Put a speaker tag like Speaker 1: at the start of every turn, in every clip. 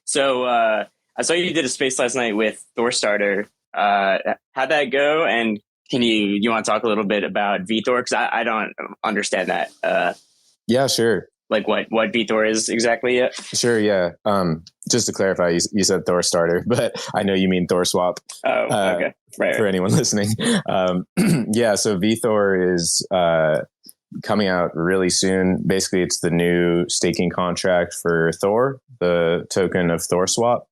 Speaker 1: So I saw you did a space last night with Thor Starter. How'd that go? And you want to talk a little bit about VThor? Because I don't understand that.
Speaker 2: Yeah, sure.
Speaker 1: Like what VThor is exactly yet?
Speaker 2: Sure, yeah. Just to clarify, you said Thor Starter, but I know you mean THORswap.
Speaker 1: Oh, okay. Right.
Speaker 2: For anyone listening. Yeah, so VThor is coming out really soon. Basically, it's the new staking contract for Thor, the token of THORswap.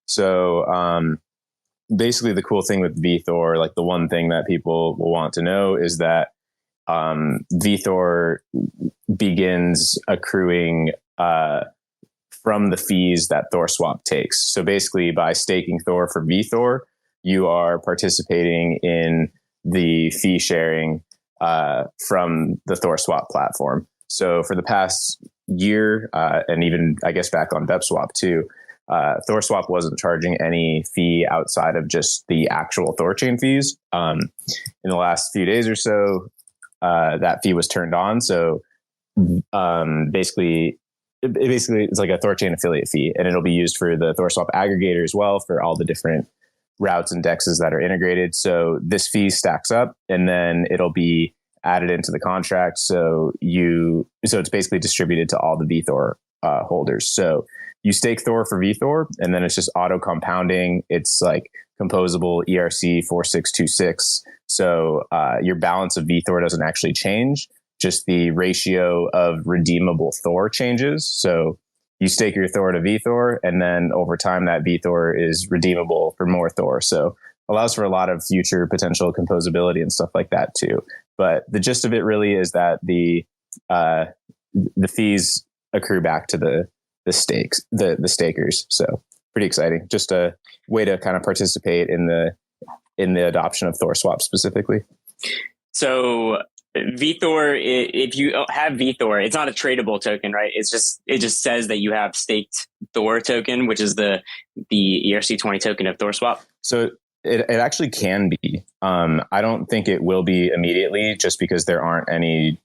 Speaker 2: So basically, the cool thing with VThor, like the one thing that people will want to know is that VThor begins accruing from the fees that THORswap takes. So basically, by staking Thor for VThor, you are participating in the fee sharing from the THORswap platform. So for the past year, and even I guess back on VepSwap too, THORswap wasn't charging any fee outside of just the actual THORChain fees. In the last few days or so, that fee was turned on. So basically it's like a THORChain affiliate fee, and it'll be used for the THORswap aggregator as well for all the different routes and dexes that are integrated. So this fee stacks up, and then it'll be added into the contract. So it's basically distributed to all the VThor holders. So you stake Thor for VThor, and then it's just auto compounding. It's like composable ERC 4626. So your balance of VThor doesn't actually change. Just the ratio of redeemable Thor changes. So you stake your Thor to VThor, and then over time that VThor is redeemable for more Thor. So allows for a lot of future potential composability and stuff like that too. But the gist of it really is that the fees accrue back to the stakers. So pretty exciting. Just a way to kind of participate in the adoption of THORswap specifically.
Speaker 1: So VThor, if you have VThor, it's not a tradable token, right? It just says that you have staked Thor token, which is the ERC20 token of THORswap.
Speaker 2: So it actually can be. I don't think it will be immediately, just because there aren't any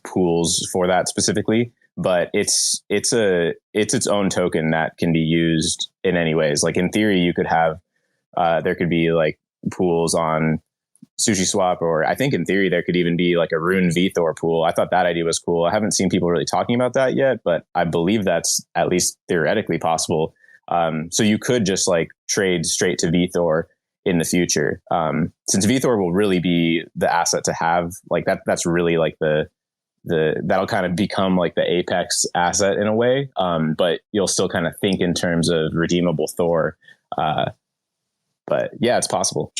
Speaker 2: pools for that specifically. But it's its own token that can be used in any ways. Like in theory, you could have there could be like pools on SushiSwap, or I think in theory there could even be like a Rune VThor pool. I thought that idea was cool. I haven't seen people really talking about that yet, but I believe that's at least theoretically possible. So you could just like trade straight to VThor in the future. Since VThor will really be the asset to have, like that's really like that'll kind of become like the apex asset in a way. But you'll still kind of think in terms of redeemable Thor. But yeah, it's possible.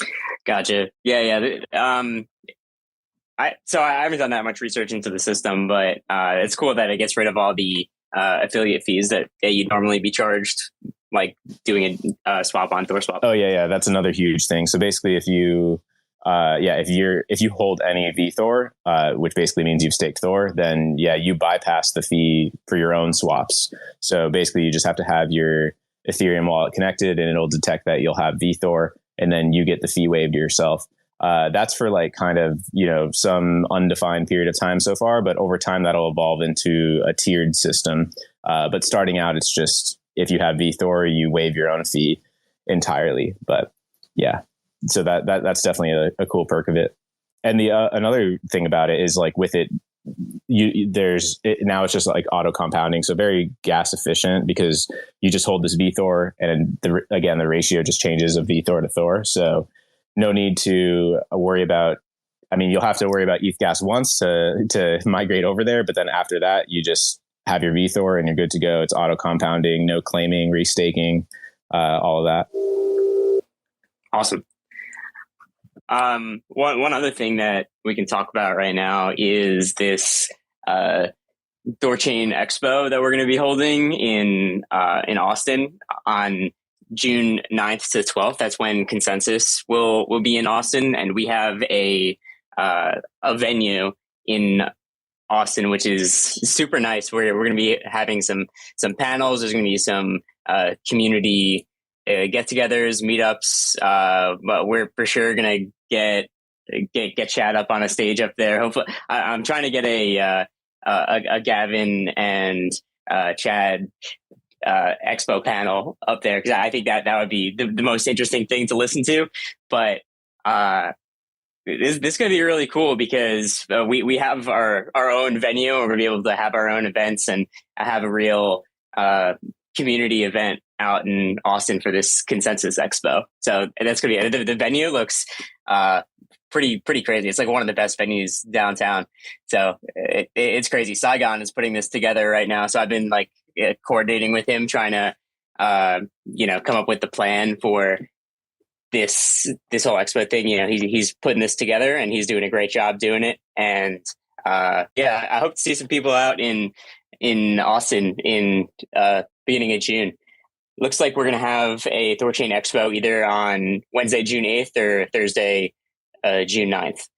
Speaker 1: Gotcha. Yeah. I haven't done that much research into the system, but it's cool that it gets rid of all the affiliate fees that you'd normally be charged, like doing a swap on THORswap.
Speaker 2: Oh yeah, that's another huge thing. So basically, if you hold any VThor, which basically means you've staked Thor, then yeah, you bypass the fee for your own swaps. So basically, you just have to have your Ethereum wallet connected, and it'll detect that you'll have VThor, and then you get the fee waived yourself. That's for like kind of, some undefined period of time so far, but over time that'll evolve into a tiered system. But starting out, it's just if you have VThor, you waive your own fee entirely. But yeah, so that's definitely a cool perk of it. And the another thing about it is like with it, now it's just like auto compounding, so very gas efficient, because you just hold this VThor, and the ratio just changes of VThor to Thor. So no need to worry about. I mean, you'll have to worry about ETH gas once to migrate over there, but then after that, you just have your VThor and you're good to go. It's auto compounding, no claiming, restaking, all of that.
Speaker 1: Awesome. One other thing that we can talk about right now is this THORChain Expo that we're going to be holding in Austin on June 9th to 12th. That's when Consensus will be in Austin, and we have a venue in Austin, which is super nice. We're going to be having some panels. There's going to be some community get-togethers, meetups, but we're for sure gonna get Chad up on a stage up there. Hopefully, I'm trying to get a Gavin and Chad expo panel up there, because I think that would be the most interesting thing to listen to. But this is going to be really cool, because we have our own venue, and we're going to be able to have our own events and have a real community event out in Austin for this Consensus Expo. So that's going to be, the venue looks pretty crazy. It's like one of the best venues downtown. So it's crazy. Saigon is putting this together right now. So I've been like coordinating with him, trying to come up with the plan for this whole expo thing. He's putting this together, and he's doing a great job doing it. And I hope to see some people out in Austin in beginning of June. Looks like we're going to have a THORChain Expo either on Wednesday, June 8th or Thursday, June 9th.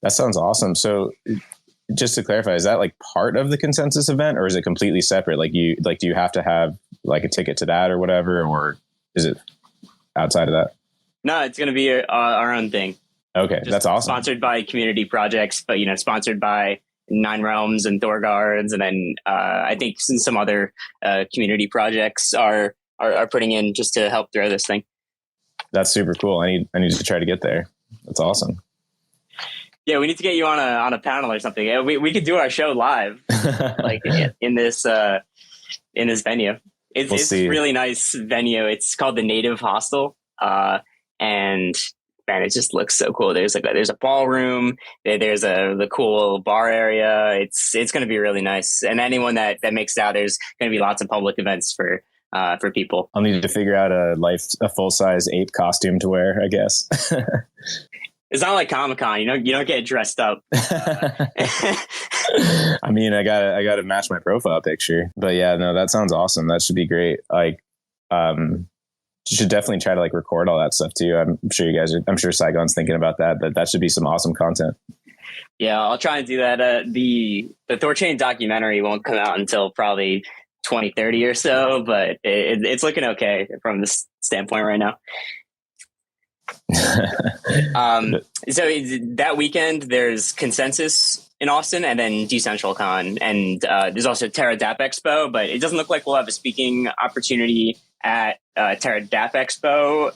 Speaker 2: That sounds awesome. So just to clarify, is that like part of the Consensus event, or is it completely separate? Do you have to have like a ticket to that or whatever, or is it outside of that?
Speaker 1: No, it's going to be our own thing.
Speaker 2: Okay.
Speaker 1: Just
Speaker 2: that's awesome.
Speaker 1: Sponsored by community projects, but, sponsored by Nine Realms and THORguards. And then I think some other community projects are putting in just to help throw this thing. That's super cool. I need to try to get there. That's awesome. Yeah, we need to get you on a panel or something. We could do our show live, like in this venue. It's a really nice venue. It's called the Native Hostel, and man, it just looks so cool. There's a ballroom. There's the cool bar area. It's going to be really nice. And anyone that makes it out, there's going to be lots of public events for people. I'll need to figure out a full-size ape costume to wear, I guess. It's not like Comic-Con, you don't get dressed up. I mean, I gotta match my profile picture, but yeah, no, that sounds awesome. That should be great. Like, you should definitely try to like record all that stuff too. I'm sure Saigon's thinking about that, but that should be some awesome content. Yeah, I'll try and do that. The THORChain documentary won't come out until probably 2030 or so, but it's looking okay from this standpoint right now. So that weekend there's Consensus in Austin, and then DecentralCon, and there's also TerraDApp Expo, but it doesn't look like we'll have a speaking opportunity at TerraDApp Expo.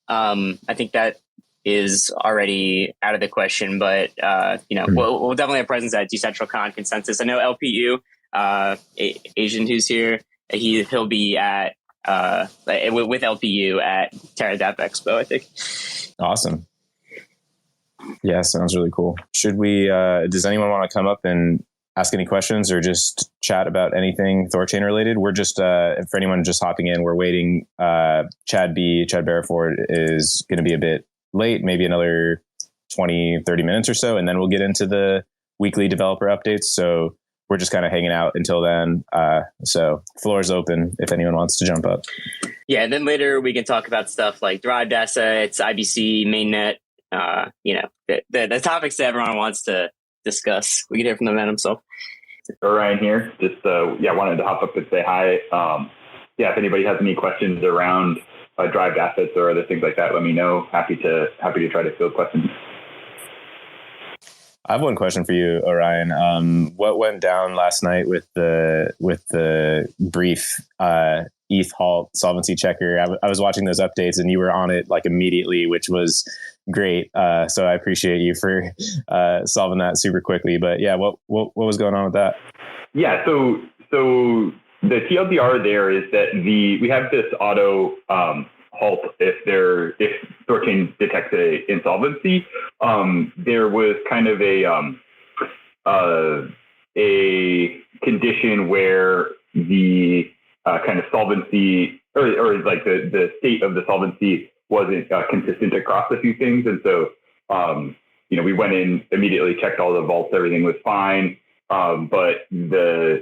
Speaker 1: I think that is already out of the question, but we'll definitely have presence at DecentralCon, Consensus. I know LPU, Asian who's here, he'll be at with LPU at TerraDApp Expo, I think. Awesome. Yeah, sounds really cool. Should we, does anyone want to come up and ask any questions or just chat about anything THORChain related? We're just, for anyone just hopping in, we're waiting. Chad Barraford is going to be a bit late, maybe another 20, 30 minutes or so, and then we'll get into the weekly developer updates. So we're just kind of hanging out until then. So floor is open if anyone wants to jump up. Yeah, and then later we can talk about stuff like derived assets, IBC, mainnet, the topics that everyone wants to discuss. We can hear from the man himself.
Speaker 3: Orion here. Just wanted to hop up and say hi. If anybody has any questions around derived assets or other things like that, let me know. Happy to try to field questions.
Speaker 2: I have one question for you, Orion. What went down last night with the brief ETH halt solvency checker? I was watching those updates, and you were on it like immediately, which was great. So I appreciate you for solving that super quickly. But yeah, what was going on with that?
Speaker 3: Yeah, so the TLDR there is that we have this auto halt if THORChain detects a insolvency. There was kind of a condition where the kind of solvency or like the state of the solvency wasn't consistent across a few things, and so we went in immediately, checked all the vaults, everything was fine. But the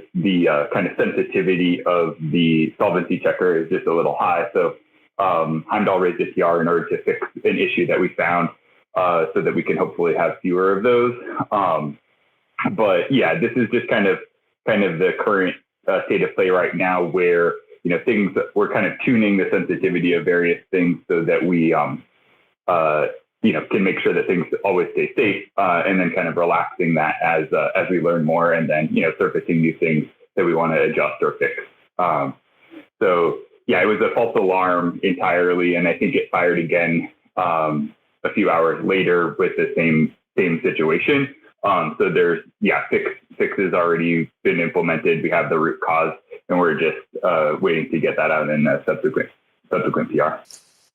Speaker 3: kind of sensitivity of the solvency checker is just a little high. So Heimdall raised a TR in order to fix an issue that we found, so that we can hopefully have fewer of those. But yeah, this is just kind of the current state of play right now, where we're kind of tuning the sensitivity of various things so that we can make sure that things always stay safe, and then kind of relaxing that as we learn more, and then surfacing new things that we want to adjust or fix So yeah, it was a false alarm entirely, and I think it fired again a few hours later with the same situation. So there's fixes already been implemented. We have the root cause, and we're just waiting to get that out in a subsequent PR.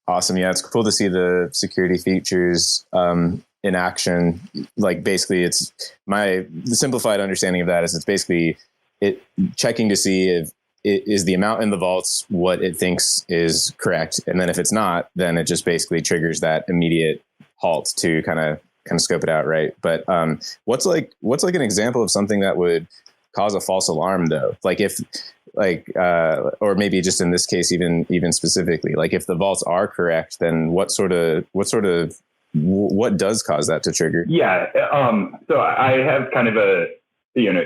Speaker 2: Awesome. Yeah, it's cool to see the security features in action. Like basically, the simplified understanding of that is it's basically checking to see if it is the amount in the vaults what it thinks is correct, and then if it's not, then it just basically triggers that immediate halt to kind of scope it out, right? But what's like an example of something that would cause a false alarm though? Like if or maybe just in this case even specifically, like if the vaults are correct, then what does cause that to trigger?
Speaker 3: Yeah. So I have kind of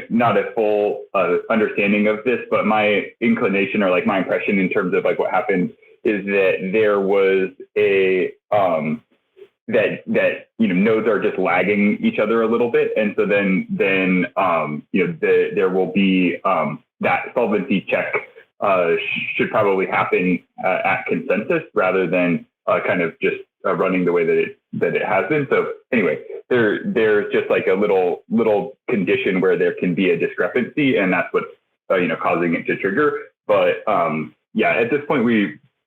Speaker 3: not a full understanding of this, but my inclination or like my impression in terms of like what happened is that there was a that nodes are just lagging each other a little bit, and so then there will be that solvency check should probably happen at consensus rather than kind of just running the way that it has been. So anyway, there's just like a little condition where there can be a discrepancy, and that's what's causing it to trigger. But at this point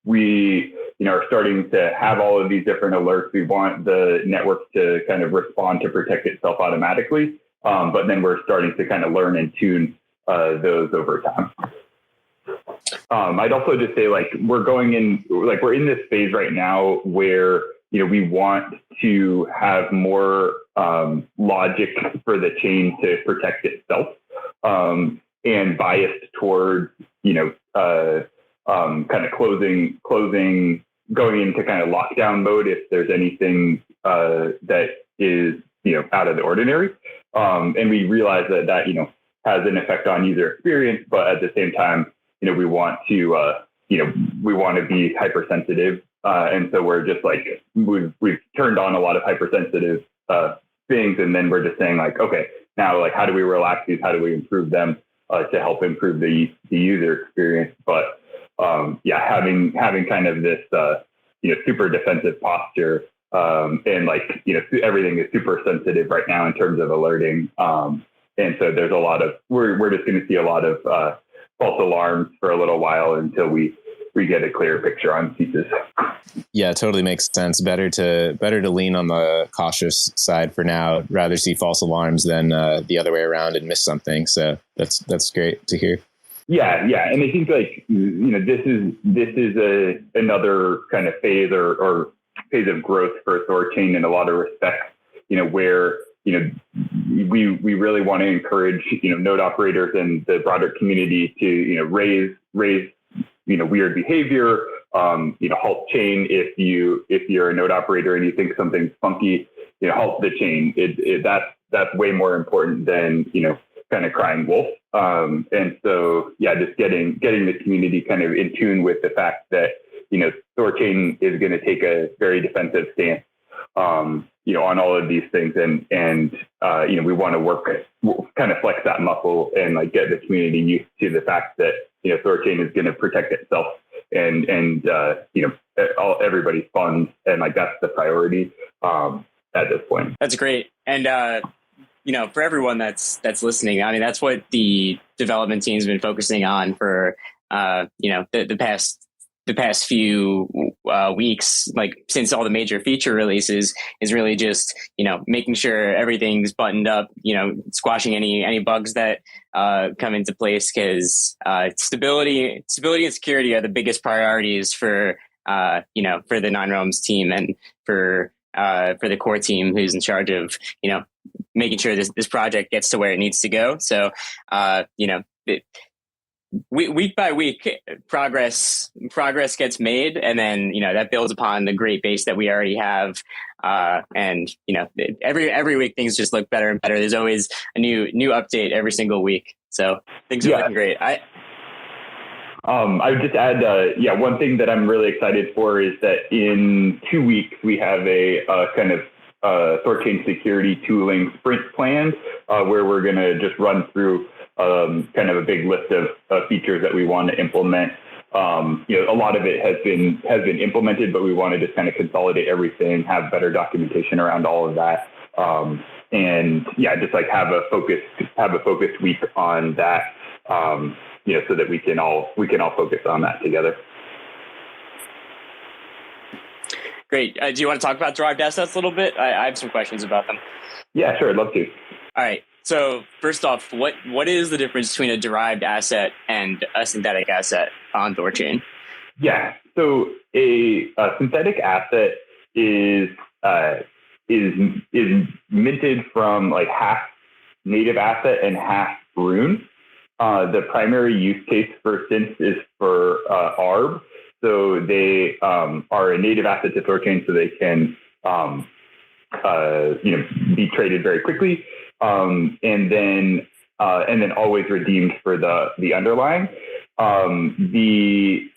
Speaker 3: we are starting to have all of these different alerts. We want the network to kind of respond to protect itself automatically, but then we're starting to kind of learn and tune those over time. I'd also just say we're in this phase right now where we want to have more logic for the chain to protect itself, and biased towards kind of closing, going into kind of lockdown mode if there's anything that is out of the ordinary, and we realize that has an effect on user experience, but at the same time we want to be hypersensitive, and so we're just like we've turned on a lot of hypersensitive things, and then we're just saying like, okay, now like how do we relax these, how do we improve them to help improve the user experience, but having kind of this super defensive posture, and everything is super sensitive right now in terms of alerting, and so there's a lot of we're just going to see a lot of false alarms for a little while until we get a clearer picture on pieces.
Speaker 2: Yeah, totally makes sense. Better to lean on the cautious side for now, rather see false alarms than the other way around and miss something. So that's great to hear.
Speaker 3: Yeah. And I think this is another kind of phase or phase of growth for THORChain in a lot of respects, where, we really want to encourage, node operators and the broader community to, raise, weird behavior, halt chain. If you're a node operator and you think something's funky, halt the chain. That's way more important than, kind of crying wolf. And so, just getting the community kind of in tune with the fact that, THORChain is going to take a very defensive stance, on all of these things. And we want to kind of flex that muscle and like get the community used to the fact that, THORChain is going to protect itself and everybody's funds. And like, that's the priority, at this point.
Speaker 1: That's great. And, for everyone that's listening, I mean, that's what the development team's been focusing on for, the past few weeks, like since all the major feature releases, is really just, making sure everything's buttoned up, squashing any bugs that come into place, because stability and security are the biggest priorities for for the Nine Realms team and for the core team who's in charge of, making sure this project gets to where it needs to go. So, week by week, progress gets made, and then that builds upon the great base that we already have. And every week things just look better and better. There's always a new update every single week. So things are looking great. I would just add, one thing that I'm really excited for is that in 2 weeks we have a kind of THORChain security tooling sprint planned, where we're going to just run through
Speaker 3: kind of a big list of features that we want to implement. A lot of it has been implemented, but we want to just kind of consolidate everything, have better documentation around all of that. And just like have a focused week on that, so that we can all focus on that together.
Speaker 1: Great. Do you want to talk about derived assets a little bit? I have some questions about them.
Speaker 3: Yeah, sure. I'd love to.
Speaker 1: All right. So first off, what is the difference between a derived asset and a synthetic asset on THORChain?
Speaker 3: Yeah. So a synthetic asset is minted from like half native asset and half Rune. The primary use case for synths is for ARB. So they are a native asset to THORChain, so they can be traded very quickly, and then always redeemed for the underlying. The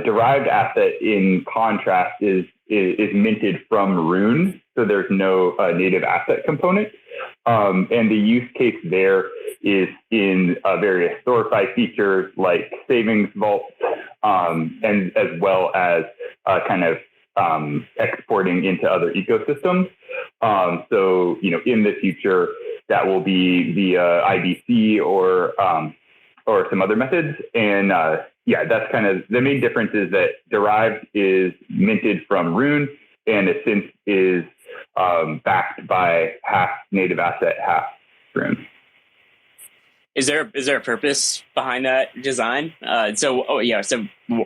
Speaker 3: derived asset, in contrast, is minted from Rune, so there's no native asset component. And the use case there is in various THORify features like savings vaults, and as well as exporting into other ecosystems. So in the future, that will be via IBC or some other methods. And that's kind of the main difference, is that derived is minted from Rune, and a synth is backed by half native asset, half Rune.
Speaker 1: Is there a purpose behind that design? So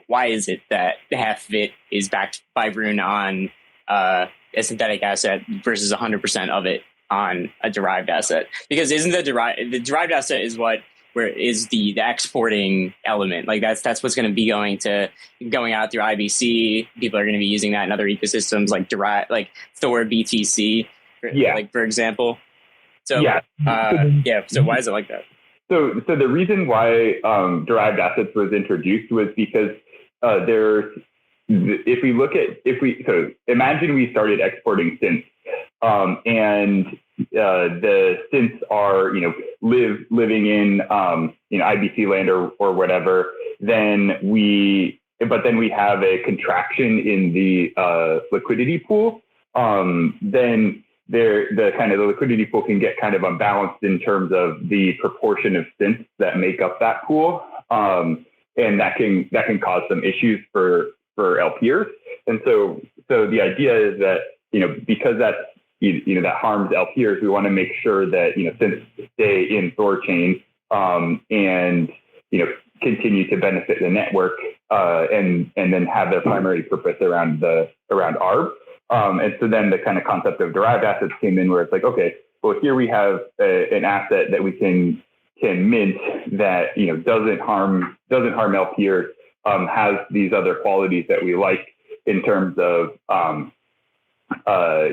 Speaker 1: why is it that half of it is backed by Rune on a synthetic asset versus 100% of it on a derived asset? Because isn't the derived asset is the exporting element? Like that's what's going to be going out through IBC. People are going to be using that in other ecosystems like Thor BTC, for example. So so why is it like that?
Speaker 3: So the reason why derived assets was introduced was because imagine we started exporting synths, and the synths are living in IBC land or whatever. Then we have a contraction in the liquidity pool. Then the liquidity pool can get kind of unbalanced in terms of the proportion of synths that make up that pool, and that can cause some issues for LPers. And so the idea is that because that's that harms LPers, we want to make sure that synths stay in THORChain, and continue to benefit the network, and then have their primary purpose around ARB. And so then the kind of concept of derived assets came in, where it's like, okay, well, here we have an asset that we can mint that doesn't harm LPers, has these other qualities that we like in terms of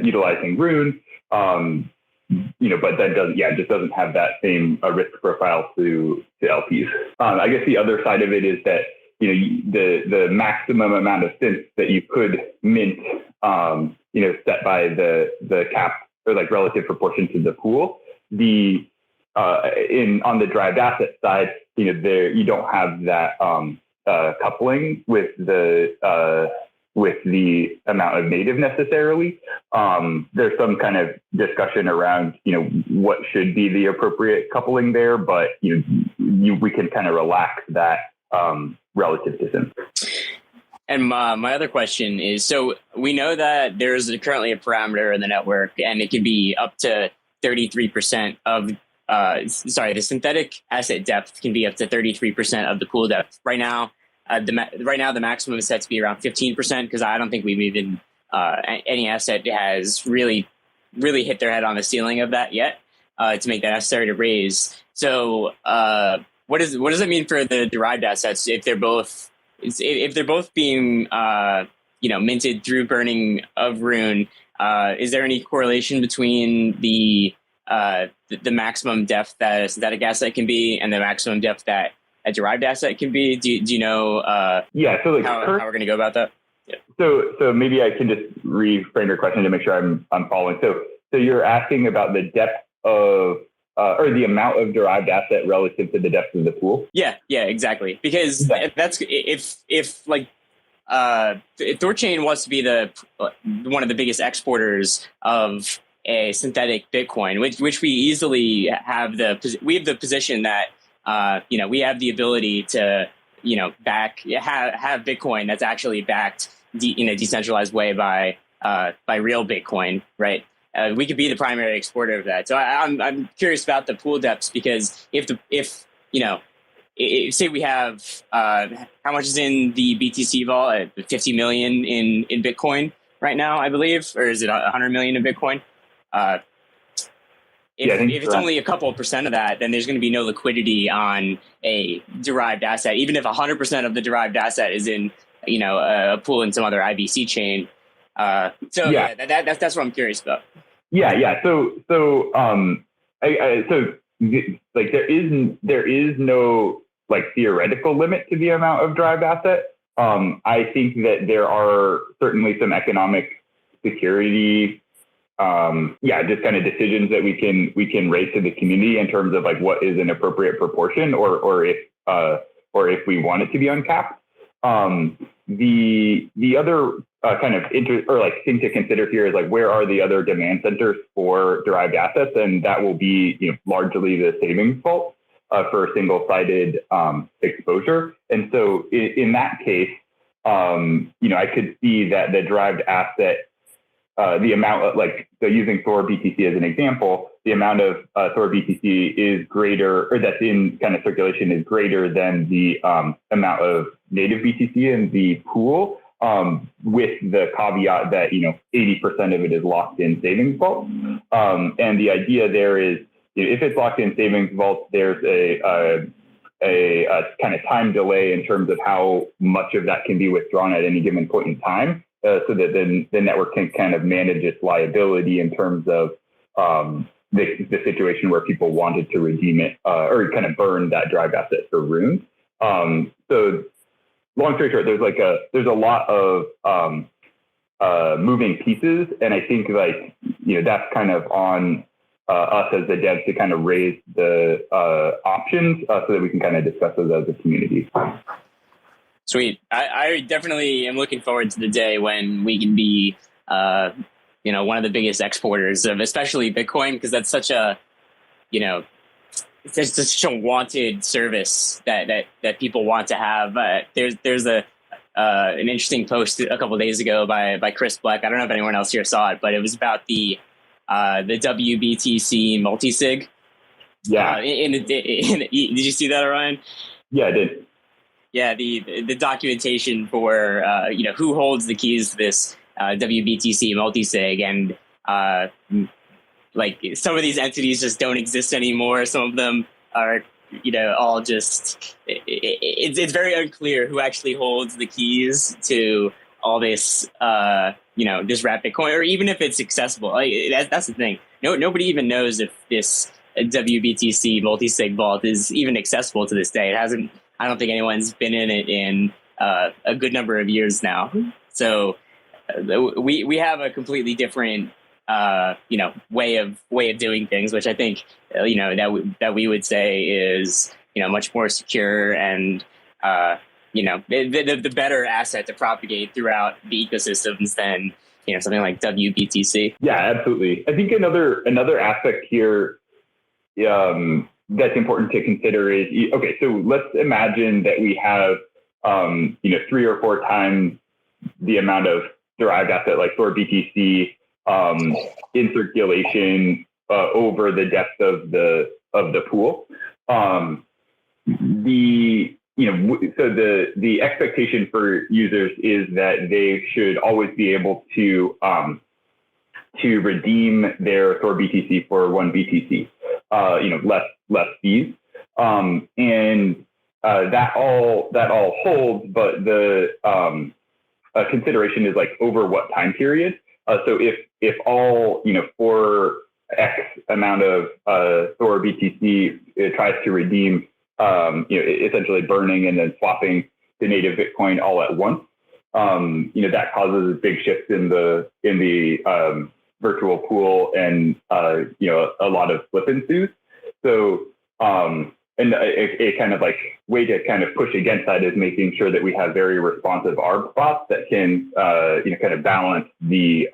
Speaker 3: utilizing Rune, but then doesn't have that same risk profile to LPs. I guess the other side of it is that the maximum amount of synths that you could mint, set by the cap, or like relative proportion to the pool. On the derived asset side, you don't have that coupling with the amount of native necessarily. There's some kind of discussion around what should be the appropriate coupling there, but we can kind of relax that relative to synth.
Speaker 1: And my other question is, so we know that there's currently a parameter in the network, and it can be up to 33% of, the synthetic asset depth can be up to 33% of the pool depth. Right now, the maximum is set to be around 15%, because I don't think we've even, any asset has really hit their head on the ceiling of that yet, to make that necessary to raise. So what does it mean for the derived assets if they're both being minted through burning of Rune? Is there any correlation between the maximum depth that a synthetic asset can be and the maximum depth that a derived asset can be? Do you know? How we're going to go about that? Yeah.
Speaker 3: So maybe I can just reframe your question to make sure I'm following. So you're asking about the depth of or the amount of derived asset relative to the depth of the pool.
Speaker 1: Yeah, exactly. Because that's if like THORChain wants to be one of the biggest exporters of a synthetic Bitcoin, which we easily have the position that we have the ability to have Bitcoin that's actually backed in a decentralized way by real Bitcoin, right? We could be the primary exporter of that. So I'm curious about the pool depths, because if say we have how much is in the BTC vault? 50 million in Bitcoin right now, I believe, or is it 100 million in Bitcoin? If it's only a couple of percent of that, then there's going to be no liquidity on a derived asset, even if 100% of the derived asset is in a pool in some other IBC chain. That's what I'm curious about.
Speaker 3: There is no like theoretical limit to the amount of derived asset. I think that there are certainly some economic security, just kind of decisions that we can raise to the community in terms of like what is an appropriate proportion, or if we want it to be uncapped. The other kind of thing to consider here is like, where are the other demand centers for derived assets, and that will be largely the savings vault for single-sided exposure. And so in that case, I could see that the derived asset, the amount of using Thor BTC as an example, the amount of Thor BTC is greater, or that's in kind of circulation, is greater than the amount of native BTC in the pool, with the caveat that 80% of it is locked in savings vault. And the idea there is, if it's locked in savings vault, there's a kind of time delay in terms of how much of that can be withdrawn at any given point in time, so that then the network can kind of manage its liability in terms of the situation where people wanted to redeem it or kind of burn that derived asset for runes. So long story short, there's a lot of moving pieces, and I think that's kind of on us as the devs to kind of raise the options so that we can kind of discuss those as a community.
Speaker 1: Sweet. I definitely am looking forward to the day when we can be, one of the biggest exporters of especially Bitcoin, because that's such a, it's such a wanted service that people want to have. There's an interesting post a couple of days ago by Chris Black. I don't know if anyone else here saw it, but it was about the WBTC multisig.
Speaker 3: Yeah.
Speaker 1: Did you see that, Orion?
Speaker 3: Yeah, I did.
Speaker 1: Yeah, the documentation for who holds the keys to this WBTC multisig, and some of these entities just don't exist anymore. Some of them are all just it's very unclear who actually holds the keys to all this this wrapped Bitcoin, or even if it's accessible. That's the thing. Nobody even knows if this WBTC multisig vault is even accessible to this day. It hasn't. I don't think anyone's been in it in a good number of years now. So we have a completely different way of doing things, which I think that we would say is much more secure and the better asset to propagate throughout the ecosystems than something like WBTC.
Speaker 3: Yeah, absolutely. I think another aspect here that's important to consider is, okay, so let's imagine that we have 3 or 4 times the amount of derived asset like Thor BTC in circulation over the depth of the pool. The expectation for users is that they should always be able to redeem their Thor BTC for 1 BTC, less fees, and that all holds, but the consideration is over what time period. So if all for X amount of Thor BTC it tries to redeem, essentially burning and then swapping to native Bitcoin all at once, that causes big shifts in the virtual pool, and a lot of flip ensues. So, and a kind of like way to kind of push against that is making sure that we have very responsive arb spots that can, kind of balance the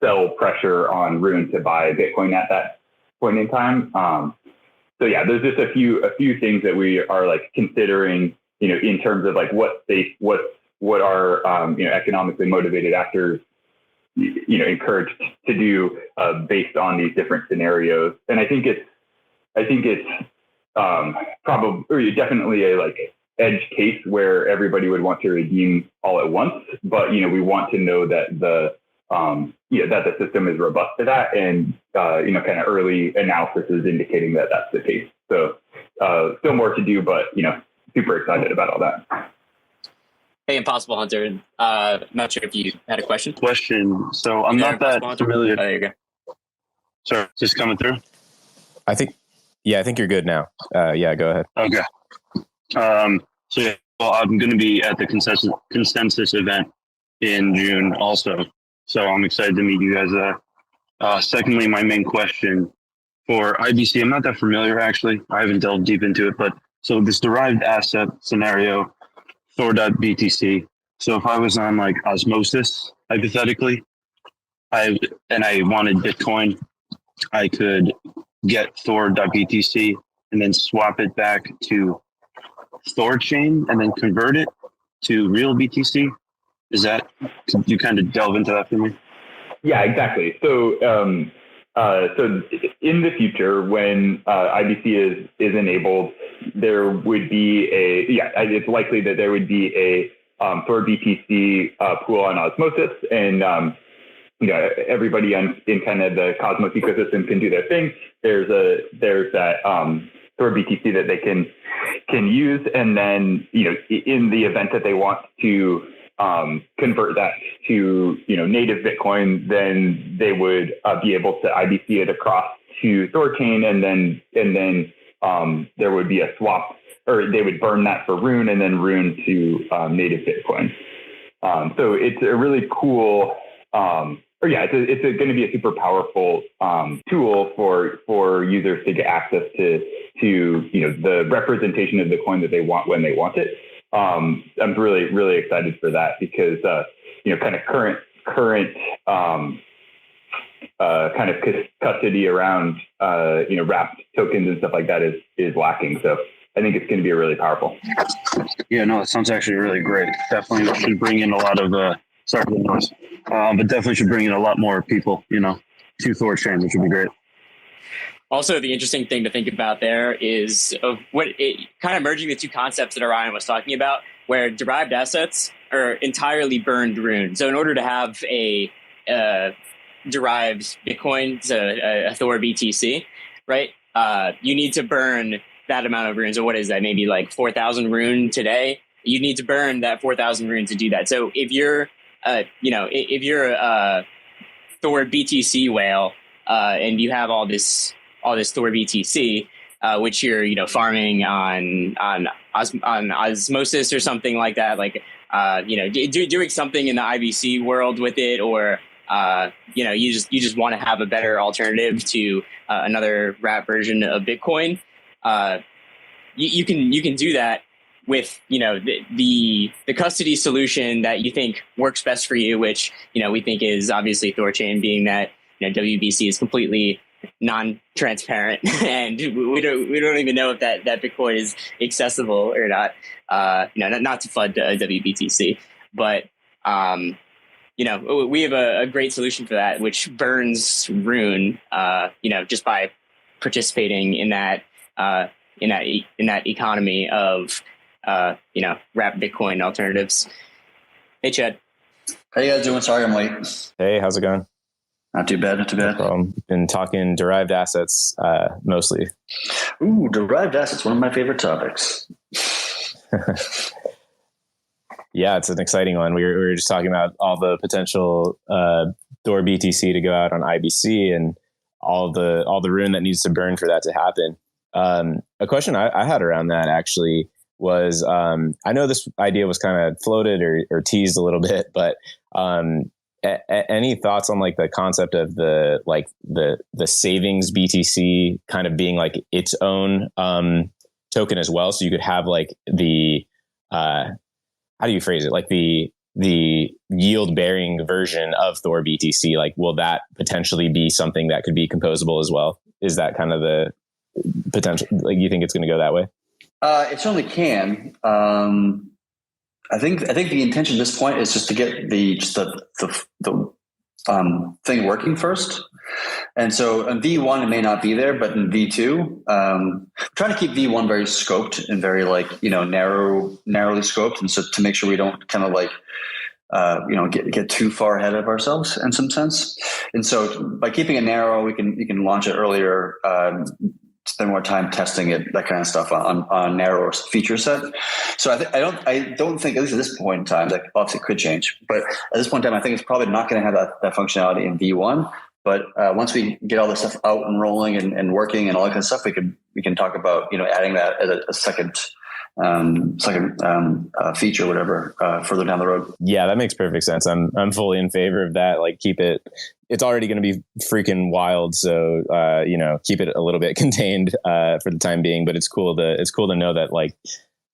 Speaker 3: sell pressure on Rune to buy Bitcoin at that point in time. So yeah, there's just a few things that we are like considering, in terms of like what are economically motivated actors encouraged to do based on these different scenarios. And I think it's probably definitely a like edge case where everybody would want to redeem all at once, but we want to know that that the system is robust to that, and kind of early analysis is indicating that that's the case. So still more to do, but super excited about all that.
Speaker 1: Hey, Impossible Hunter. Not sure if you had a question.
Speaker 4: So I'm not that familiar.
Speaker 1: Oh, there you go.
Speaker 4: Sorry, just coming through.
Speaker 2: I think you're good now. Yeah, go ahead.
Speaker 4: Okay. So yeah, well, I'm going to be at the consensus event in June also. So I'm excited to meet you guys there. Secondly, my main question for IBC, I'm not that familiar actually. I haven't delved deep into it, but so this derived asset scenario, THOR.BTC. So if I was on like Osmosis, hypothetically, I wanted Bitcoin, I could get THOR.BTC and then swap it back to THORChain and then convert it to real BTC. Could you kind of delve into that for me?
Speaker 3: Yeah, exactly. So, so in the future, when IBC is enabled, there would be it's likely that there would be a THORBTC pool on Osmosis, and everybody in kind of the Cosmos ecosystem can do their thing. There's that THORBTC that they can use, and then in the event that they want to convert that to native Bitcoin, then they would be able to IBC it across to THORChain, and then there would be a swap, or they would burn that for Rune and then Rune to native Bitcoin. So it's a really cool, it's going to be a super powerful tool for users to get access to the representation of the coin that they want when they want it. I'm really, really excited for that because, kind of current kind of custody around, wrapped tokens and stuff like that is lacking. So I think it's going to be really powerful.
Speaker 4: Yeah, no, it sounds actually really great. Definitely should bring in a lot of, sorry for the noise, but definitely should bring in a lot more people, to THORChain, which would be great.
Speaker 1: Also, the interesting thing to think about there is kind of merging the two concepts that Orion was talking about, where derived assets are entirely burned Rune. So in order to have a derived Bitcoin, so a Thor BTC, right, you need to burn that amount of Rune. So what is that? Maybe like 4,000 Rune today. You need to burn that 4,000 Rune to do that. So if you're, if you're a Thor BTC whale and you have all this Thor BTC, which you're farming on Osmosis or something like that, like doing something in the IBC world with it, or you just want to have a better alternative to another wrap version of Bitcoin. You can do that with the custody solution that you think works best for you, which we think is obviously THORChain, being that WBC is completely non-transparent and we don't even know if that Bitcoin is accessible or not. Not to flood WBTC, but we have a great solution for that, which burns Rune. Just by participating in that economy of wrapped Bitcoin alternatives. Hey, Chad.
Speaker 5: How you guys doing? Sorry I'm late.
Speaker 2: Hey, how's it going?
Speaker 5: Not too bad.
Speaker 2: No problem. Been talking derived assets mostly.
Speaker 5: Ooh, derived assets, one of my favorite topics.
Speaker 2: Yeah, it's an exciting one. We were just talking about all the potential Thor BTC to go out on IBC and all the Rune that needs to burn for that to happen. A question I had around that actually was, I know this idea was kind of floated or teased a little bit, but any thoughts on like the concept of the savings BTC kind of being like its own token as well? So you could have like the how do you phrase it? Like the yield bearing version of Thor BTC. Like, will that potentially be something that could be composable as well? Is that kind of the potential? Like, you think it's going to go that way?
Speaker 5: It certainly can. I think the intention at this point is just to get the thing working first. And so in V1, it may not be there, but in V2, trying to keep V1 very scoped and very narrowly scoped. And so to make sure we don't kind of like, get too far ahead of ourselves in some sense. And so by keeping it narrow, we can launch it earlier, spend more time testing it, that kind of stuff on a narrower feature set. So I don't think, at least at this point in time, that obviously could change, but at this point in time, I think it's probably not going to have that functionality in V1. But once we get all this stuff out and rolling and working and all that kind of stuff, we can talk about adding that as a second feature, whatever, further down the road.
Speaker 2: Yeah, that makes perfect sense. I'm fully in favor of that. Like, keep it. It's already going to be freaking wild, so keep it a little bit contained for the time being. But it's cool to know that like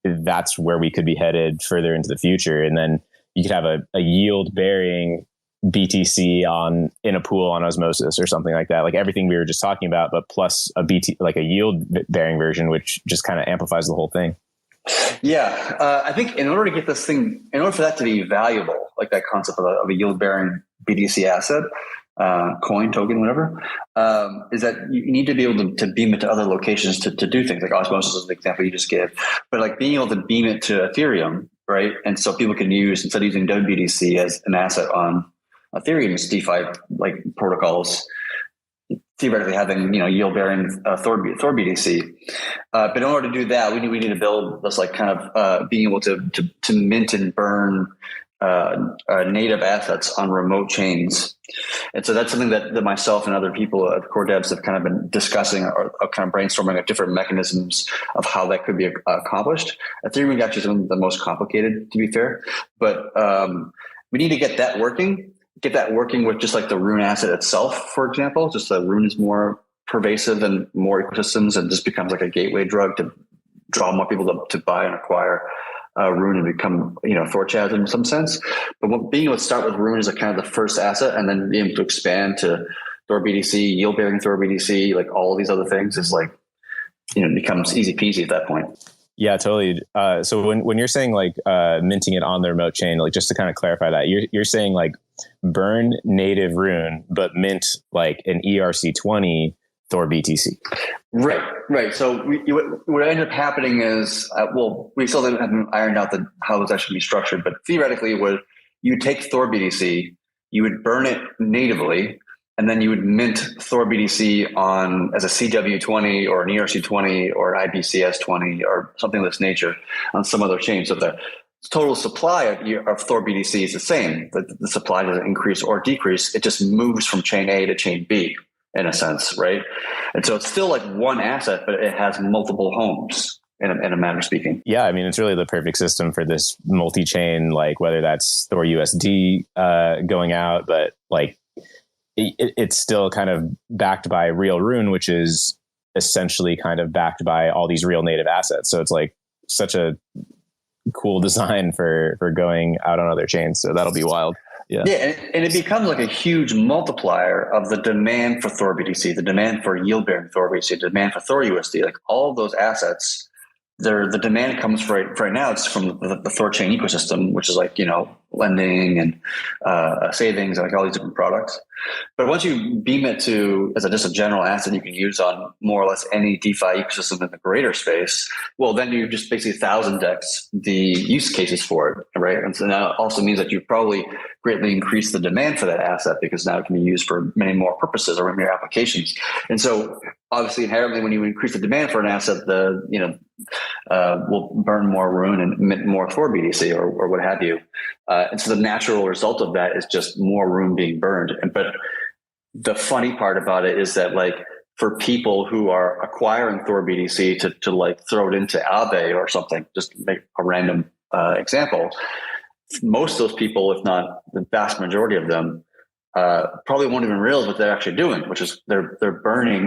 Speaker 2: that's where we could be headed further into the future, and then you could have a yield bearing BTC in a pool on osmosis or something like that, like everything we were just talking about, but plus a like a yield bearing version, which just kind of amplifies the whole thing.
Speaker 5: Yeah, I think in order for that to be valuable, like that concept of a yield bearing BTC asset, coin, token, whatever, is that you need to be able to beam it to other locations to do things like osmosis is the example you just gave, but like being able to beam it to Ethereum, right? And so people can use, instead of using WBTC as an asset on Ethereum's DeFi like protocols, theoretically having yield bearing Thor BTC, but in order to do that, we need to build this like kind of being able to mint and burn native assets on remote chains. And so that's something that myself and other people at Core Devs have kind of been discussing or kind of brainstorming at different mechanisms of how that could be accomplished. Ethereum is actually some of the most complicated, to be fair, but we need to get that working with just like the Rune asset itself, for example. Just the Rune is more pervasive and more ecosystems and just becomes like a gateway drug to draw more people to buy and acquire Rune and become, THORchat in some sense. But being able to start with Rune as a kind of the first asset and then being able to expand to Thor BTC, yield bearing Thor BTC, like all of these other things is like, it becomes easy peasy at that point.
Speaker 2: Yeah, totally. So when you're saying like minting it on the remote chain, like just to kind of clarify that, you're saying like burn native Rune, but mint like an ERC20 Thor BTC.
Speaker 5: Right. So what ended up happening is, we still haven't ironed out how it's actually be structured, but theoretically, you take Thor BTC, you would burn it natively, and then you would mint Thor BTC as a CW20 or an ERC20 or an IBCS20 or something of this nature on some other chain. So the total supply of Thor BTC is the same. The supply doesn't increase or decrease. It just moves from chain A to chain B in a sense, right? And so it's still like one asset, but it has multiple homes in a manner of speaking.
Speaker 2: Yeah, I mean, it's really the perfect system for this multi-chain, like whether that's Thor USD going out, but like it's still kind of backed by real Rune, which is essentially kind of backed by all these real native assets. So it's like such a cool design for going out on other chains. So that'll be wild. Yeah.
Speaker 5: And it becomes like a huge multiplier of the demand for Thor BTC, the demand for yield bearing Thor BTC, the demand for Thor USD, like all of those assets. The demand comes right now. It's from the THORChain ecosystem, which is like, lending and savings, and like all these different products. But once you beam it to as just a general asset you can use on more or less any DeFi ecosystem in the greater space, well, then you just basically 1,000x the use cases for it, right? And so now it also means that you probably greatly increase the demand for that asset because now it can be used for many more purposes or many more applications. And so obviously inherently when you increase the demand for an asset, will burn more Rune and mint more Thor BTC or what have you. And so the natural result of that is just more Rune being burned. But the funny part about it is that like for people who are acquiring Thor BTC to like throw it into Aave or something, just make a random example, most of those people, if not the vast majority of them, probably won't even realize what they're actually doing, which is they're burning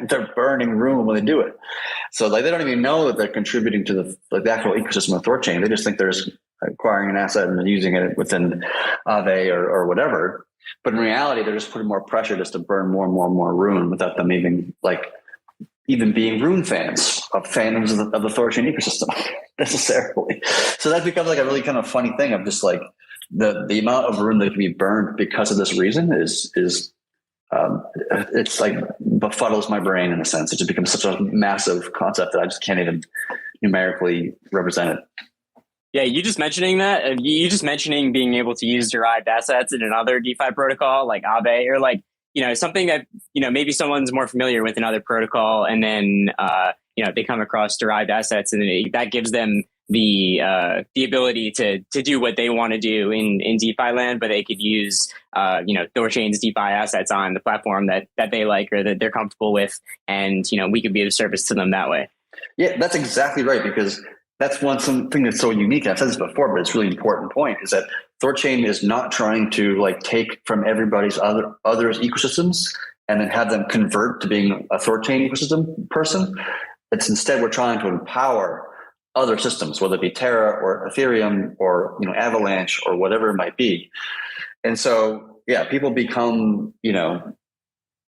Speaker 5: they're burning room when they do it. So like they don't even know that they're contributing to the actual ecosystem of THORChain. They just think they're just acquiring an asset and using it within Aave or whatever. But in reality, they're just putting more pressure just to burn more and more and more Rune without them even being Rune fans of fandoms of the THORChain ecosystem necessarily. So that becomes like a really kind of funny thing of just like the amount of Rune that can be burned because of this reason is it's like befuddles my brain in a sense. It just becomes such a massive concept that I just can't even numerically represent it.
Speaker 1: Yeah, you just mentioning that, you just mentioning being able to use derived assets in another DeFi protocol like Aave, or like, something that, maybe someone's more familiar with another protocol, and then, they come across derived assets, and that gives them the ability to do what they want to do in DeFi land, but they could use, THORChain's DeFi assets on the platform that they like or that they're comfortable with. And, we could be of service to them that way.
Speaker 5: Yeah, that's exactly right, because that's something that's so unique. I've said this before, but it's a really important point, is that THORChain is not trying to like take from everybody's others ecosystems and then have them convert to being a THORChain ecosystem person. It's instead, we're trying to empower other systems, whether it be Terra or Ethereum or, Avalanche or whatever it might be. And so, yeah, people become,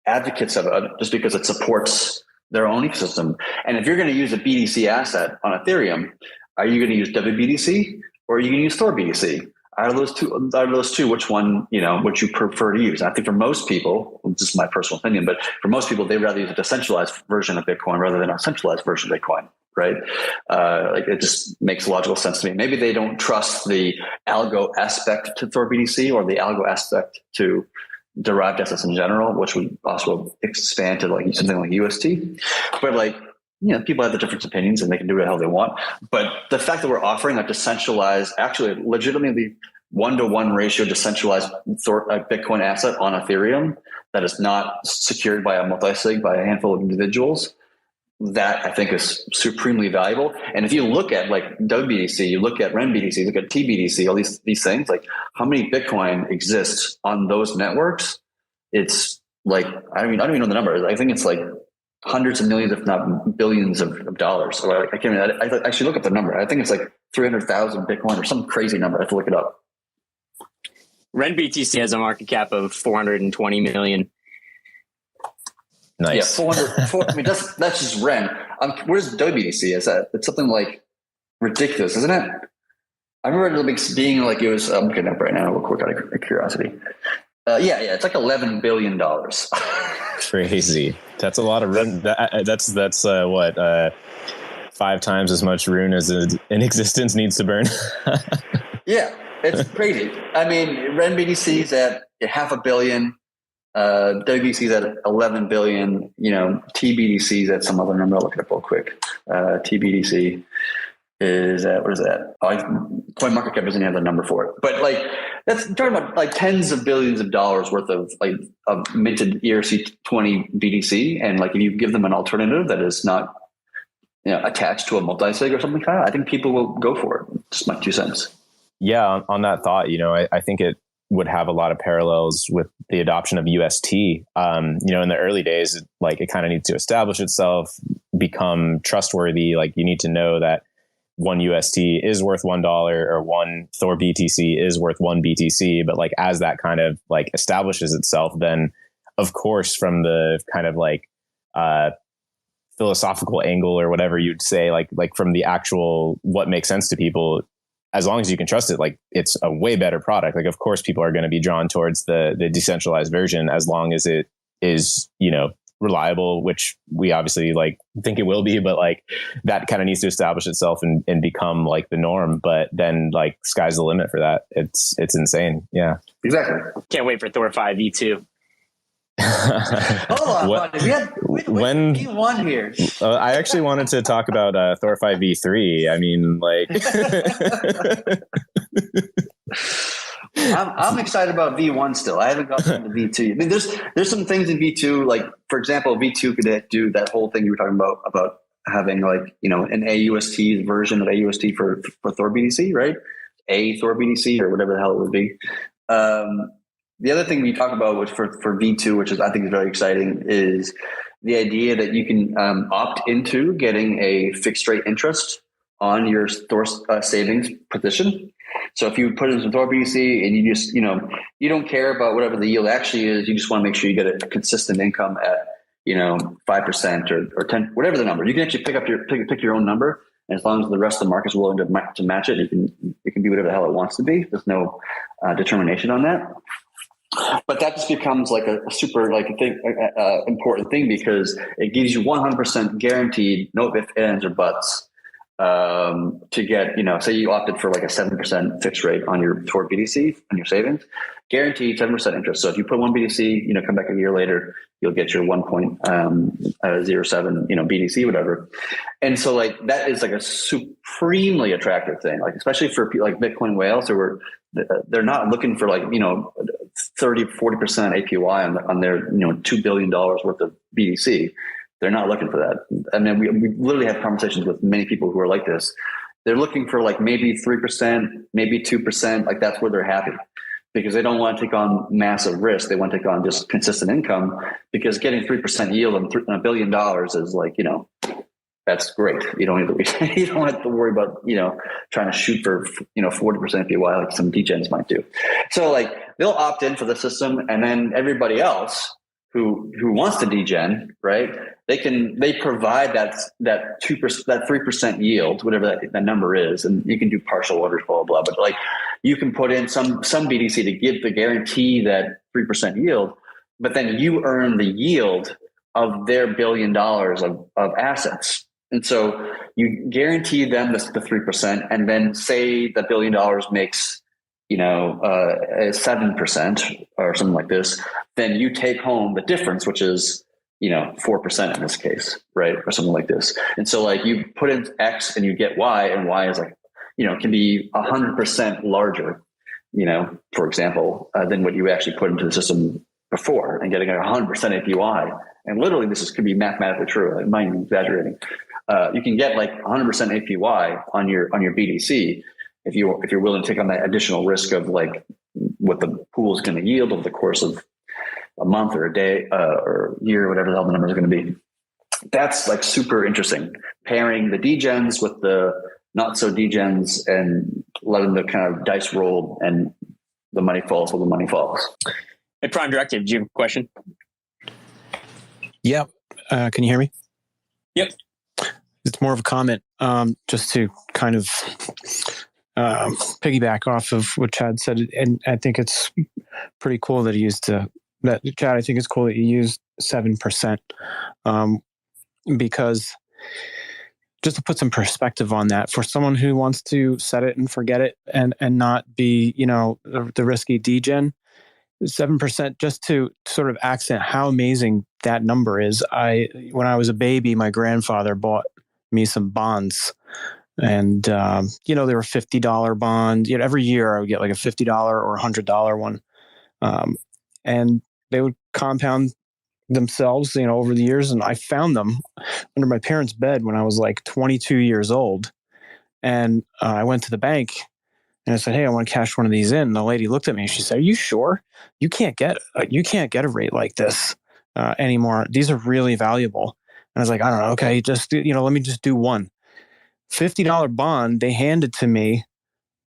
Speaker 5: advocates of it just because it supports their own ecosystem. And if you're going to use a BDC asset on Ethereum, are you going to use WBDC or are you going to use THORBDC? Out of those two, which one, which you prefer to use? And I think for most people, this is my personal opinion, but for most people, they'd rather use a decentralized version of Bitcoin rather than a centralized version of Bitcoin, right? Like it just makes logical sense to me. Maybe they don't trust the algo aspect to THORBDC or the algo aspect to derived assets in general, which would also expand to like something like UST. But like, people have the different opinions and they can do it how they want. But the fact that we're offering a decentralized, actually legitimately 1-to-1 ratio decentralized Bitcoin asset on Ethereum that is not secured by a multi-sig by a handful of individuals, that I think is supremely valuable. And if you look at like WBDC, you look at RenBDC, you look at TBDC, all these things, like how many Bitcoin exists on those networks? It's like, I don't even know the number. I think it's like hundreds of millions, if not billions of dollars. So I can't even, I actually look up the number. I think it's like 300,000 Bitcoin or some crazy number. I have to look it up.
Speaker 1: RenBTC has a market cap of 420 million.
Speaker 2: Nice.
Speaker 5: Yeah, 400. I mean, that's just Ren. Where's WBDC? It's something like ridiculous, isn't it? I remember it being like it was. I'm looking up right now, real quick, out of curiosity. Yeah, it's like $11 billion.
Speaker 2: Crazy. That's a lot of Rune. That's what 5 times as much Rune as an existence needs to burn.
Speaker 5: Yeah, it's crazy. I mean, RenBDC is at $500 million. WBDC is at 11 billion. TBDC is at some other number. I'll look it up real quick. TBDC is at, what is that? Coin market cap doesn't have the number for it, but like that's talking about like tens of billions of dollars worth of minted ERC20 BDC. And like if you give them an alternative that is not attached to a multi-sig or something I think people will go for it. Just my 2 cents.
Speaker 2: Yeah, on that thought, I think it would have a lot of parallels with the adoption of UST. In the early days, like it kind of needs to establish itself, become trustworthy. Like you need to know that 1 UST is worth $1 or 1 THORBTC is worth 1 BTC. But like as that kind of like establishes itself, then of course from the kind of like philosophical angle or whatever you'd say, like from the actual what makes sense to people, as long as you can trust it, like it's a way better product. Like, of course, people are going to be drawn towards the decentralized version as long as it is, reliable, which we obviously like think it will be, but like that kind of needs to establish itself and become like the norm. But then like sky's the limit for that. It's insane. Yeah,
Speaker 5: exactly.
Speaker 1: Can't wait for Thor 5 V2.
Speaker 5: Hold on, when V1 here.
Speaker 2: I actually wanted to talk about Thor 5 V3. I mean, like,
Speaker 5: I'm excited about V1 still. I haven't gotten to V2. I mean, there's some things in V2, like for example, V2 could do that whole thing you were talking about having like an AUST version of AUST for THORBDC, right? a Thor BDC or whatever the hell it would be. The other thing we talk about, which for V2, which is I think is very exciting, is the idea that you can opt into getting a fixed rate interest on your Thor savings position. So if you put in some Thor BDC and you just, you don't care about whatever the yield actually is, you just want to make sure you get a consistent income at, 5% or 10, whatever the number. You can actually pick your own number. And as long as the rest of the market is willing to match it, it can be whatever the hell it wants to be. There's no determination on that. But that just becomes like a super important thing, because it gives you 100% guaranteed, no ifs, ands, or buts, to get, say you opted for like a 7% fixed rate on your Thor BDC, on your savings, guaranteed 7% interest. So if you put one BDC, come back a year later, you'll get your 1.07, BDC, whatever. And so like, that is like a supremely attractive thing, like, especially for people like Bitcoin whales they're not looking for like, 30, 40% APY on their, $2 billion worth of BDC. They're not looking for that. I mean, we literally have conversations with many people who are like this. They're looking for like maybe 3%, maybe 2%. Like that's where they're happy, because they don't want to take on massive risk. They want to take on just consistent income, because getting 3% yield on $1 billion is like, that's great. You don't have to worry about, trying to shoot for, 40% APY like some degens might do. So like they'll opt in for the system, and then everybody else who wants to degen, right? They provide that 2%, that 3% yield, whatever that number is, and you can do partial orders, blah, blah, blah. But like you can put in some BDC to give the guarantee that 3% yield, but then you earn the yield of their $1 billion of assets. And so you guarantee them the 3%, and then say the $1 billion makes, 7% or something like this, then you take home the difference, which is, 4% in this case, right? Or something like this. And so like you put in X and you get Y, and Y is like, can be 100% larger, for example, than what you actually put into the system before, and getting a 100% APY. And literally could be mathematically true. I might be exaggerating. You can get like 100% APY on your BDC if you're willing to take on that additional risk of like what the pool is going to yield over the course of a month or a day or a year, whatever the hell the numbers are going to be. That's like super interesting. Pairing the degens with the not so degens and letting the kind of dice roll, and the money falls where the money falls.
Speaker 1: Hey, Prime Directive, do you have a question?
Speaker 6: Yep. Can you hear me?
Speaker 1: Yep.
Speaker 6: It's more of a comment, just to kind of piggyback off of what Chad said. And I think it's pretty cool that he used Chad, I think it's cool that you used 7%, because just to put some perspective on that, for someone who wants to set it and forget it and not be, the risky degen, 7%, just to sort of accent how amazing that number is. When I was a baby, my grandfather bought me some bonds, and, they were $50 bonds. Every year I would get like a $50 or $100 one. And they would compound themselves, over the years. And I found them under my parents' bed when I was like 22 years old. And I went to the bank and I said, "Hey, I want to cash one of these in." And the lady looked at me and she said, "Are you sure? You can't get a rate like this anymore. These are really valuable." And I was like, "I don't know. Okay, just, let me just do one." $50 bond, they handed to me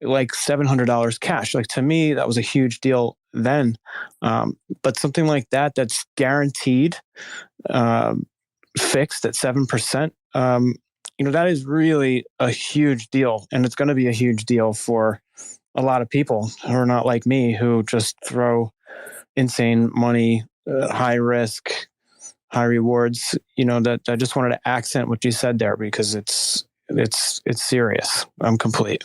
Speaker 6: like $700 cash. Like, to me, that was a huge deal then. But something like that's guaranteed, fixed at 7%, that is really a huge deal. And it's going to be a huge deal for a lot of people who are not like me, who just throw insane money, high risk, high rewards. That I just wanted to accent what you said there, because it's serious. I'm complete.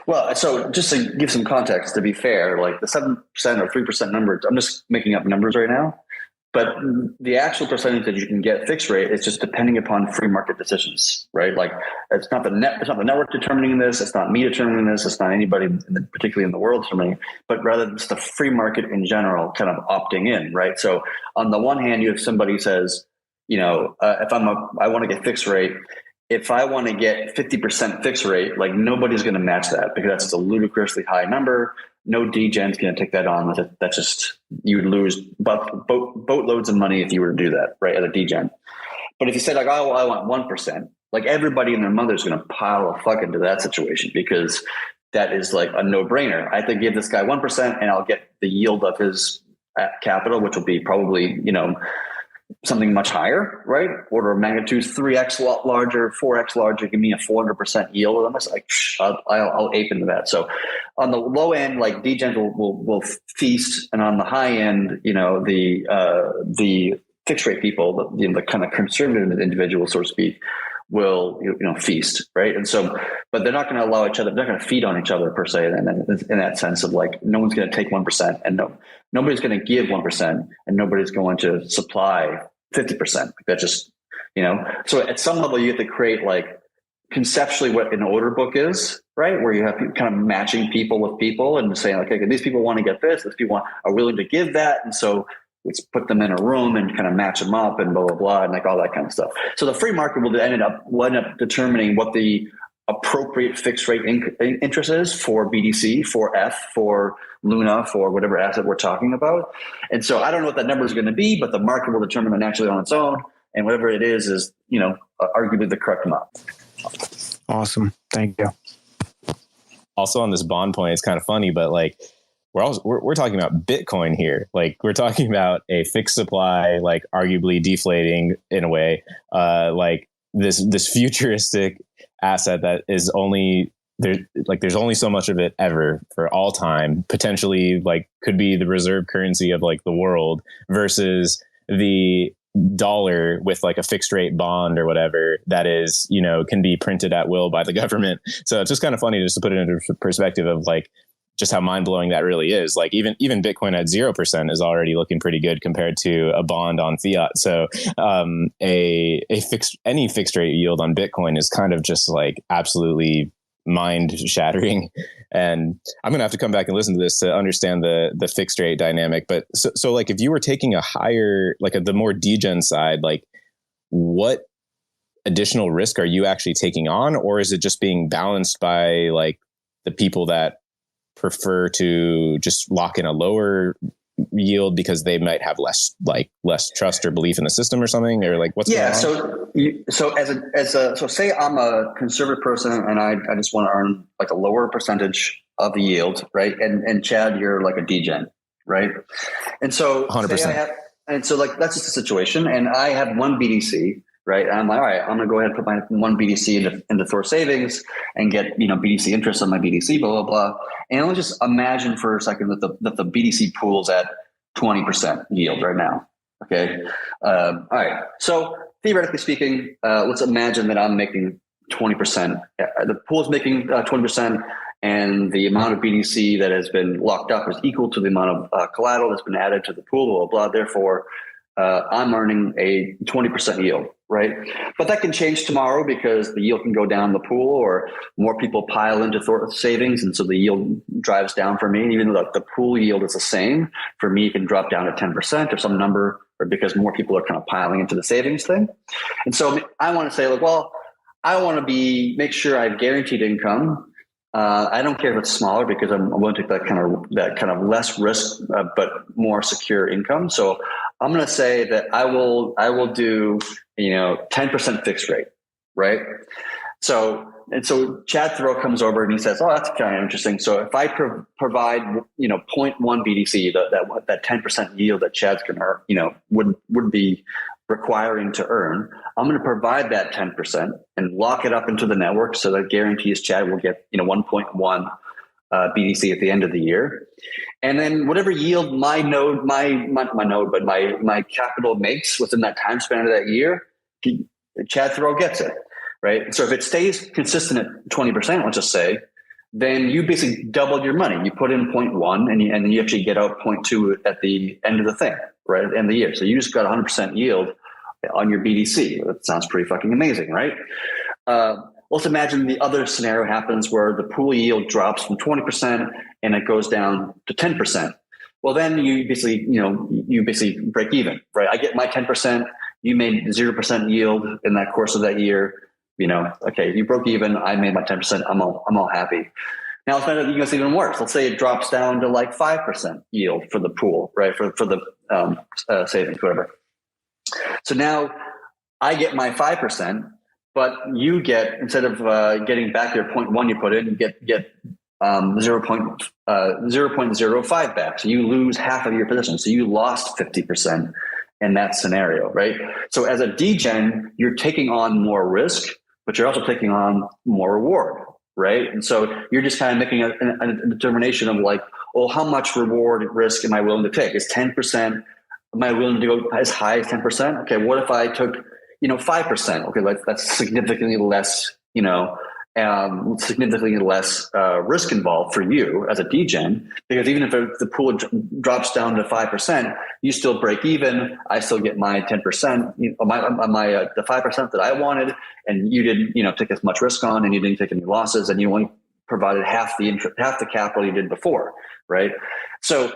Speaker 5: Well, so just to give some context, to be fair, like the 7% or 3% numbers, I'm just making up numbers right now, but the actual percentage that you can get fixed rate is just depending upon free market decisions, right? Like it's not the network determining this. It's not me determining this. It's not anybody, particularly in the world, determining, but rather it's the free market in general kind of opting in, right? So on the one hand, you have somebody who says, if I want to get fixed rate, if I want to get 50% fixed rate, like nobody's going to match that because that's a ludicrously high number. No degen's going to take that on. That's just, you would lose boatloads of money if you were to do that, right, as a degen. But if you said like, oh, I want 1%, like everybody and their mother is going to pile a fuck into that situation because that is like a no-brainer. I have to give this guy 1% and I'll get the yield of his capital, which will be probably, something much higher, right? Order of magnitude 3x larger, 4x larger, give me a 400% yield. I'm just like, I'll ape into that. So on the low end, like degens will feast, and on the high end, the fixed rate people, the kind of conservative individuals, so to speak, will feast, right? And so, but they're not going to allow each other. They're not going to feed on each other per se. In that sense of like, no one's going to take 1%, and nobody's going to give 1%, and nobody's going to supply 50%. That just, So at some level, you have to create like conceptually what an order book is, right? Where you have kind of matching people with people and saying, like, okay, these people want to get this. These people are willing to give that, and so let's put them in a room and kind of match them up and blah, blah, blah, and like all that kind of stuff. So the free market will end up determining what the appropriate fixed rate interest is for BDC, for F, for Luna, for whatever asset we're talking about. And so I don't know what that number is going to be, but the market will determine it naturally on its own. And whatever it is, arguably the correct amount.
Speaker 6: Awesome. Thank you.
Speaker 2: Also on this bond point, it's kind of funny, but like, we're talking about Bitcoin here. Like we're talking about a fixed supply, like arguably deflating in a way, like this futuristic asset that is only there. Like there's only so much of it ever for all time, potentially like could be the reserve currency of like the world versus the dollar with like a fixed rate bond or whatever that is, can be printed at will by the government. So it's just kind of funny just to put it into perspective of like, just how mind blowing that really is. Like even Bitcoin at 0% is already looking pretty good compared to a bond on fiat. So any fixed rate yield on Bitcoin is kind of just like absolutely mind shattering. And I'm going to have to come back and listen to this to understand the fixed rate dynamic. But so like if you were taking a higher, like the more degen side, like what additional risk are you actually taking on? Or is it just being balanced by like the people that prefer to just lock in a lower yield because they might have less trust or belief in the system or something, or like what's going on? So say I'm a conservative person and I just want to earn like a lower percentage of the yield, right? And Chad, you're like a degen, right? And so 100%.
Speaker 5: And so like that's just the situation. And I have one BDC. Right. And I'm like, all right, I'm going to go ahead and put my one BDC into Thor savings and get, BDC interest on my BDC, blah, blah, blah. And let's just imagine for a second that the BDC pool's at 20% yield right now. Okay. All right. So theoretically speaking, let's imagine that I'm making 20%. The pool's making 20%, and the amount of BDC that has been locked up is equal to the amount of collateral that's been added to the pool, blah, blah, blah. Therefore, I'm earning a 20% yield, right? But that can change tomorrow because the yield can go down the pool or more people pile into Thor savings. And so the yield drives down for me. Even though the pool yield is the same, for me, it can drop down to 10% or some number, or because more people are kind of piling into the savings thing. And so I want to say, like, well, I want to make sure I have guaranteed income. I don't care if it's smaller because I'm willing to take that kind of less risk, but more secure income. So I'm going to say that I will do, 10% fixed rate. Right. So Chad THOReau comes over and he says, oh, that's kind of interesting. So if I provide, 0.1 BDC, that 10% yield that Chad's going to, would be requiring to earn, I'm going to provide that 10% and lock it up into the network so that guarantees Chad will get 1.1 BDC at the end of the year. And then whatever yield my capital makes within that time span of that year, Chad THOReau gets it, right? So if it stays consistent at 20%, let's just say, then you basically doubled your money. You put in 0.1 and you actually get out 0.2 at the end of the thing, right? At the end of the year. So you just got 100% yield on your BDC. That sounds pretty fucking amazing, right? Let's imagine the other scenario happens where the pool yield drops from 20% and it goes down to 10%. Well, then you basically break even, right? I get my 10%. You made 0% yield in that course of that year. Okay, you broke even. I made my 10%. I'm all happy. Now let's find out even worse. Let's say it drops down to like 5% yield for the pool, right? For the savings, whatever. So now I get my 5%, but you get, instead of getting back your 0.1 you put in, you get 0.05 back. So you lose half of your position. So you lost 50% in that scenario, right? So as a degen, you're taking on more risk, but you're also taking on more reward, right? And so you're just kind of making a determination of like, well, how much reward risk am I willing to take? Is 10%, am I willing to go as high as 10%? Okay, what if I took, 5%? Okay, that's significantly less, significantly less risk involved for you as a degen, because even if the pool drops down to 5%, you still break even. I still get my 10%, the 5% that I wanted, and you didn't, take as much risk on, and you didn't take any losses, and you only provided half the capital you did before, right? So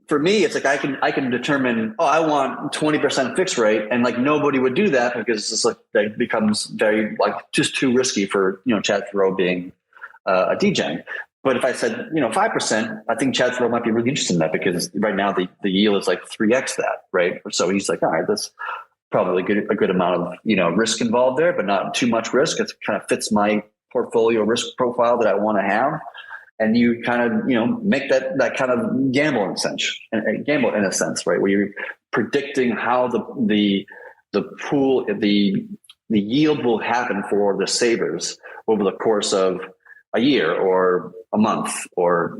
Speaker 5: for me, it's like I can determine, I want 20% fixed rate, and like nobody would do that because it's like that becomes very just too risky for Chad THOReau being a degen. But if I said 5%, I think Chad THOReau might be really interested in that, because right now the yield is like 3x that, right? So he's like, all right, that's probably a good amount of risk involved there, but not too much risk. It kind of fits my portfolio risk profile that I want to have. And you kind of, make that kind of gamble in a sense, right? Where you're predicting how the pool, the yield will happen for the savers over the course of a year or a month or,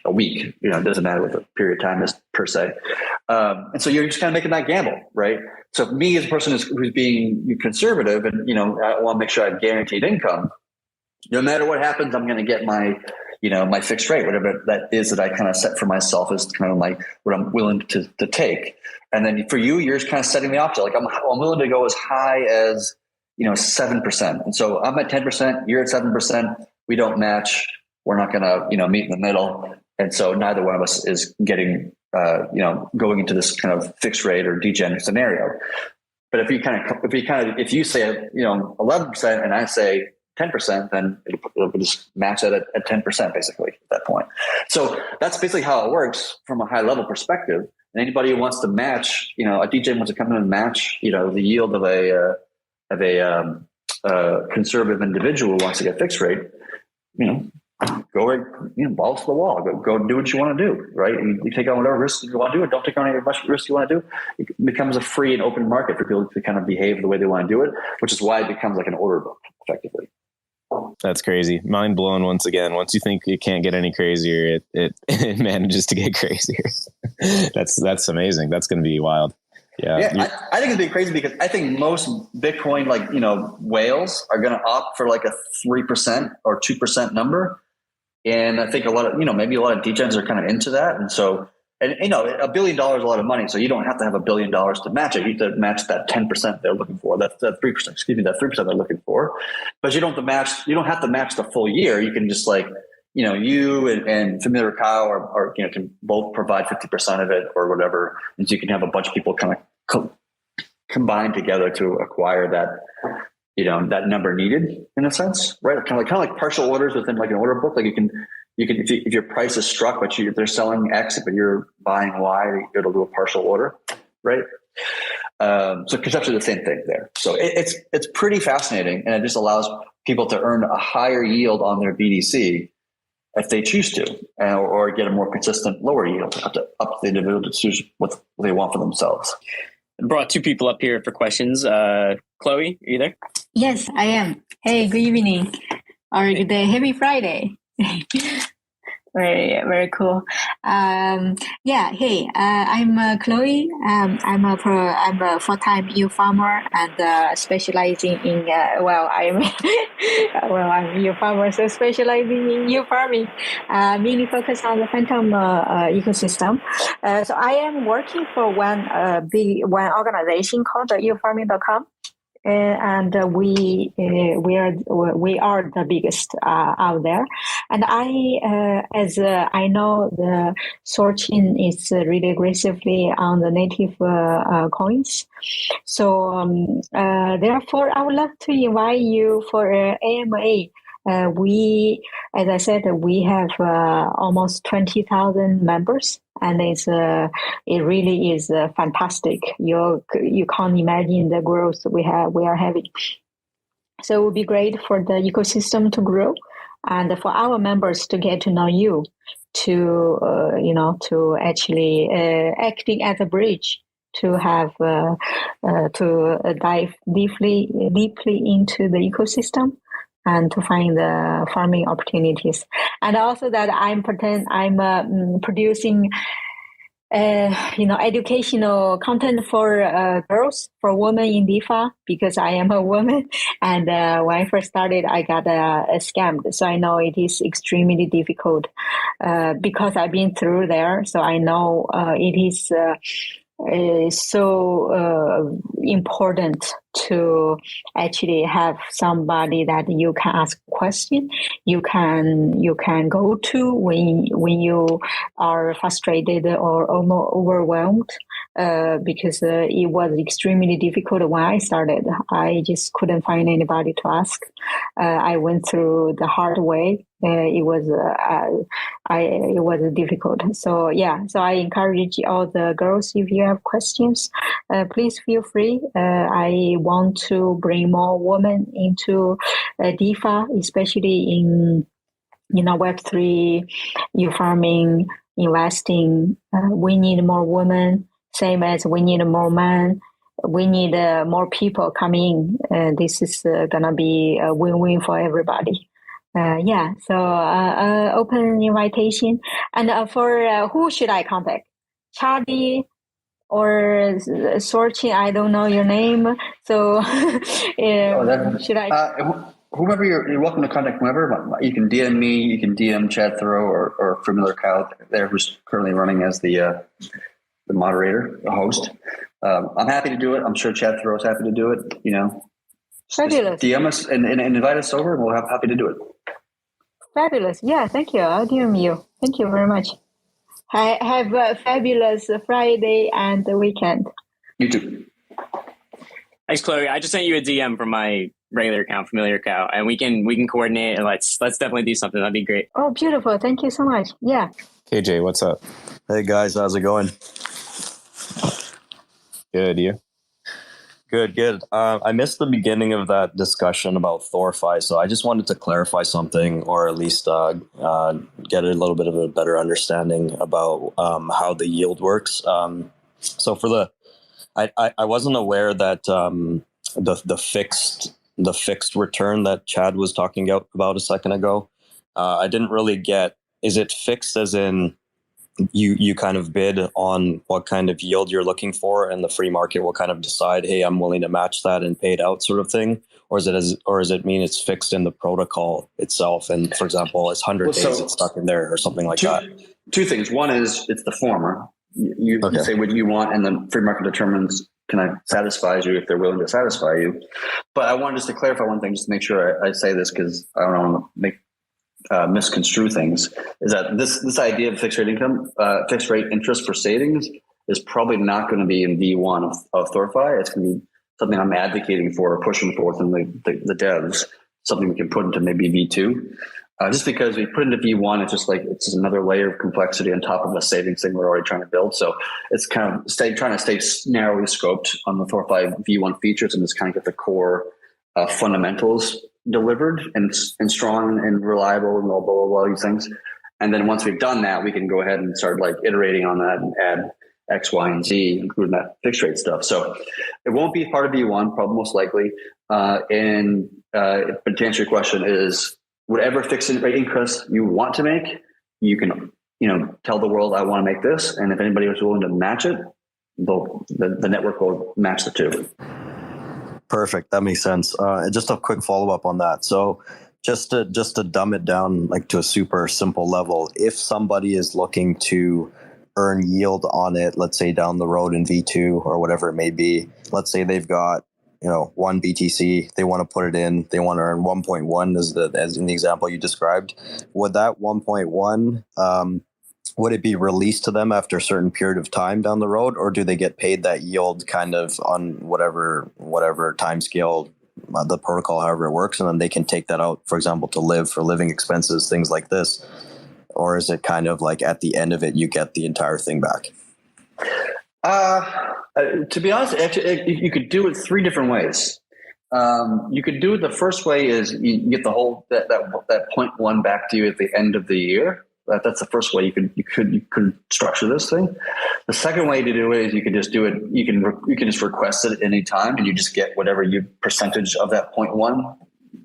Speaker 5: a week. It doesn't matter what the period of time is per se. And so you're just kind of making that gamble, right? So me as a person who's being conservative and, I want to make sure I have guaranteed income, no matter what happens, I'm going to get my my fixed rate, whatever that is that I kind of set for myself as kind of what I'm willing to take. And then for you, you're just kind of setting the opposite. Like I'm willing to go as high as, 7%. And so I'm at 10%, you're at 7%. We don't match. We're not going to, meet in the middle. And so neither one of us is getting, going into this kind of fixed rate or degen scenario. But if you say, 11% and I say 10%, then it'll just match that at 10% basically at that point. So that's basically how it works from a high level perspective. And anybody who wants to match, a degen wants to come in and match, the yield of a conservative individual who wants to get fixed rate, go right, balls to the wall, go do what you want to do, right? You take on whatever risk you want to do, or don't take on any much risk you want to do. It becomes a free and open market for people to kind of behave the way they want to do it, which is why it becomes like an order book effectively.
Speaker 2: That's crazy. Mind blown once again. Once you think it can't get any crazier, it manages to get crazier. That's amazing. That's going to be wild. Yeah.
Speaker 5: I think it'd be crazy because I think most Bitcoin, whales are going to opt for like a 3% or 2% number. And I think a lot of, maybe a lot of degens are kind of into that. And so, $1 billion is a lot of money. So you don't have to have $1 billion to match it. You have to match that 10% they're looking for. That 3%, that 3% they're looking for. But you don't have to match the full year. You can just you and Familiar Cow or can both provide 50% of it or whatever. And so you can have a bunch of people kind of combine together to acquire that, that number needed in a sense, right? Kind of like partial orders within like an order book. Like you can, if your price is struck, but they're selling X, but you're buying Y, it'll do a partial order, right? So conceptually the same thing there. So it's pretty fascinating, and it just allows people to earn a higher yield on their BDC if they choose to, or get a more consistent lower yield up to the individual to choose what they want for themselves.
Speaker 1: I brought two people up here for questions. Chloe, are you there?
Speaker 7: Yes, I am. Hey, good evening or good day. Happy Friday. Very, very cool. Hey, I'm Chloe. I'm a full-time yield farmer and specializing in I'm yield farmer, so specializing in yield farming, mainly focused on the phantom ecosystem. So I am working for one organization called yieldfarming.com. And we are the biggest out there. And I know the THORChain is really aggressively on the native coins. So therefore, I would love to invite you for AMA. We, as I said, we have almost 20,000 members, and it really is fantastic. You can't imagine the growth we are having. So it would be great for the ecosystem to grow, and for our members to get to know you, to to actually acting as a bridge to have to dive deeply into the ecosystem and to find the farming opportunities. And also that I'm producing educational content for girls, for women in DeFi, because I am a woman. And when I first started, I got scammed. So I know it is extremely difficult because I've been through there. So I know it is so important to actually have somebody that you can ask question, you can go to when you are frustrated or overwhelmed, because it was extremely difficult when I started. I just couldn't find anybody to ask. I went through the hard way. It was difficult. So I encourage all the girls, if you have questions, please feel free. I want to bring more women into DeFi, especially in Web3, farming, investing. We need more women, same as we need more men. We need more people coming in. This is gonna be a win-win for everybody. So open invitation. And for who should I contact? Charlie or THORChain? I don't know your name. So should I?
Speaker 5: Whomever you're welcome to contact whoever. You can DM me, you can DM Chad THOReau or Familiar Cow there, who's currently running as the moderator, the host. I'm happy to do it. I'm sure Chad THOReau is happy to do it.
Speaker 7: Fabulous.
Speaker 5: DM us and invite us over, and we'll have happy to do it.
Speaker 7: Fabulous. Yeah, thank you. I'll DM you. Thank you very much. Have a fabulous Friday and the weekend.
Speaker 5: You too.
Speaker 1: Thanks, Chloe. I just sent you a DM from my regular account, Familiar Cow, and we can coordinate, and let's definitely do something. That'd be great.
Speaker 7: Oh, beautiful. Thank you so much. Yeah.
Speaker 2: KJ, what's up?
Speaker 8: Hey guys, how's it going?
Speaker 2: Good, you?
Speaker 8: Good. I missed the beginning of that discussion about THORFi, so I just wanted to clarify something, or at least get a little bit of a better understanding about how the yield works. So for I wasn't aware that the fixed return that Chad was talking about a second ago. I didn't really get. Is it fixed as in you kind of bid on what kind of yield you're looking for, and the free market will kind of decide, hey, I'm willing to match that and pay it out, sort of thing? Or does it mean it's fixed in the protocol itself? And for example, it's 100 days, it's stuck in there or something like that.
Speaker 5: Two things. One is it's the former. You say what you want, and the free market determines satisfies you if they're willing to satisfy you. But I wanted just to clarify one thing, just to make sure I say this, because I don't want to make misconstrue things, is that this idea of fixed rate income, fixed rate interest for savings is probably not going to be in V1 of THORFi. It's going to be something I'm advocating for or pushing for within the devs, something we can put into maybe V2. Just because we put into V1, it's just another layer of complexity on top of a savings thing we're already trying to build. So it's kind of trying to stay narrowly scoped on the THORFi V1 features and just kind of get the core fundamentals delivered and strong and reliable and blah, blah, blah, blah, these things. And then once we've done that, we can go ahead and start iterating on that and add X, Y, and Z, including that fixed rate stuff. So it won't be part of V1, probably most likely. But to answer your question is, whatever fixed rate increase you want to make, you can, tell the world, I want to make this. And if anybody is willing to match it, the network will match the two.
Speaker 8: Perfect. That makes sense. Just a quick follow-up on that. So just to dumb it down to a super simple level, if somebody is looking to earn yield on it, let's say down the road in V2 or whatever it may be, let's say they've got 1 BTC, they want to put it in, they want to earn 1.1 as in the example you described. Would that 1.1, would it be released to them after a certain period of time down the road, or do they get paid that yield kind of on whatever time scale, the protocol, however it works, and then they can take that out, for example, to live for living expenses, things like this? Or is it kind of like at the end of it, you get the entire thing back?
Speaker 5: To be honest, actually, you could do it 3 different ways. You could do it. The first way is you get the whole that 0.1 back to you at the end of the year. That's the first way you could structure this thing. The second way to do it is you could just do it. You can just request it at any time, and you just get whatever percentage of that 0.1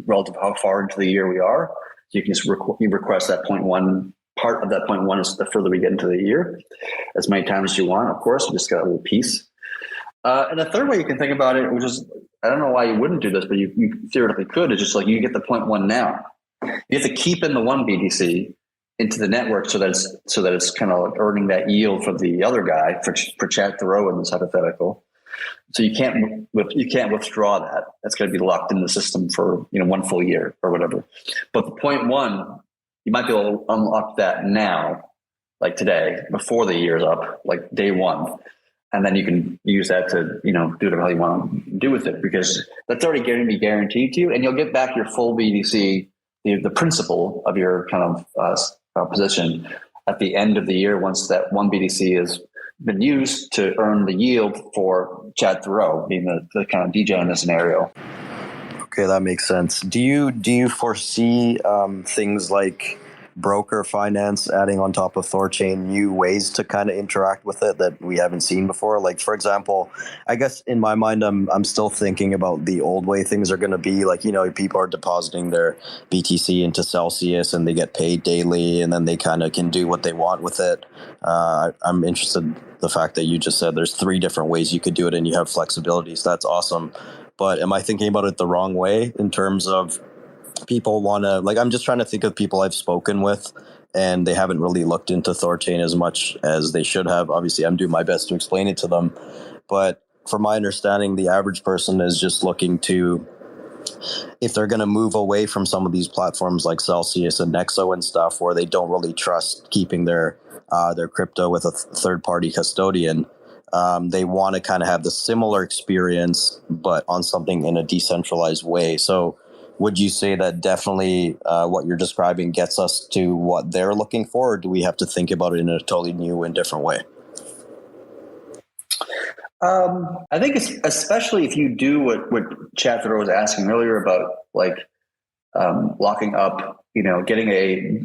Speaker 5: relative to how far into the year we are. So you can just request that 0.1. Part of that 0.1 is the further we get into the year, as many times as you want. Of course, you just got a little piece. And the third way you can think about it, which is, I don't know why you wouldn't do this, but you theoretically could. It's just like you get the 0.1 now. You have to keep in the 1 BTC into the network so that it's kind of like earning that yield from the other guy for Chad THOReau in this hypothetical. So you can't withdraw that. That's going to be locked in the system for 1 full year or whatever. But the 0.1, you might be able to unlock that now, like today, before the year's up, like day 1. And then you can use that to, do whatever you want to do with it, because that's already going to be guaranteed to you. And you'll get back your full BTC, the principal of your kind of position at the end of the year, once that 1 BTC has been used to earn the yield for Chad THOReau, being the kind of DJ in this scenario.
Speaker 8: Okay, that makes sense. Do you foresee things like broker finance adding on top of THORChain new ways to kind of interact with it that we haven't seen before? Like, for example, I guess in my mind, I'm still thinking about the old way things are going to be. Like, people are depositing their BTC into Celsius and they get paid daily, and then they kind of can do what they want with it. I'm interested in the fact that you just said there's 3 different ways you could do it and you have flexibility. So that's awesome. But am I thinking about it the wrong way in terms of people want to, I'm just trying to think of people I've spoken with and they haven't really looked into THORChain as much as they should have. Obviously, I'm doing my best to explain it to them. But from my understanding, the average person is just looking to, if they're going to move away from some of these platforms like Celsius and Nexo and stuff, where they don't really trust keeping their crypto with a third-party custodian, they want to kind of have the similar experience, but on something in a decentralized way. So would you say that definitely what you're describing gets us to what they're looking for, or do we have to think about it in a totally new and different way?
Speaker 5: I think it's, especially if you do what Chad THOReau was asking earlier about, locking up, getting a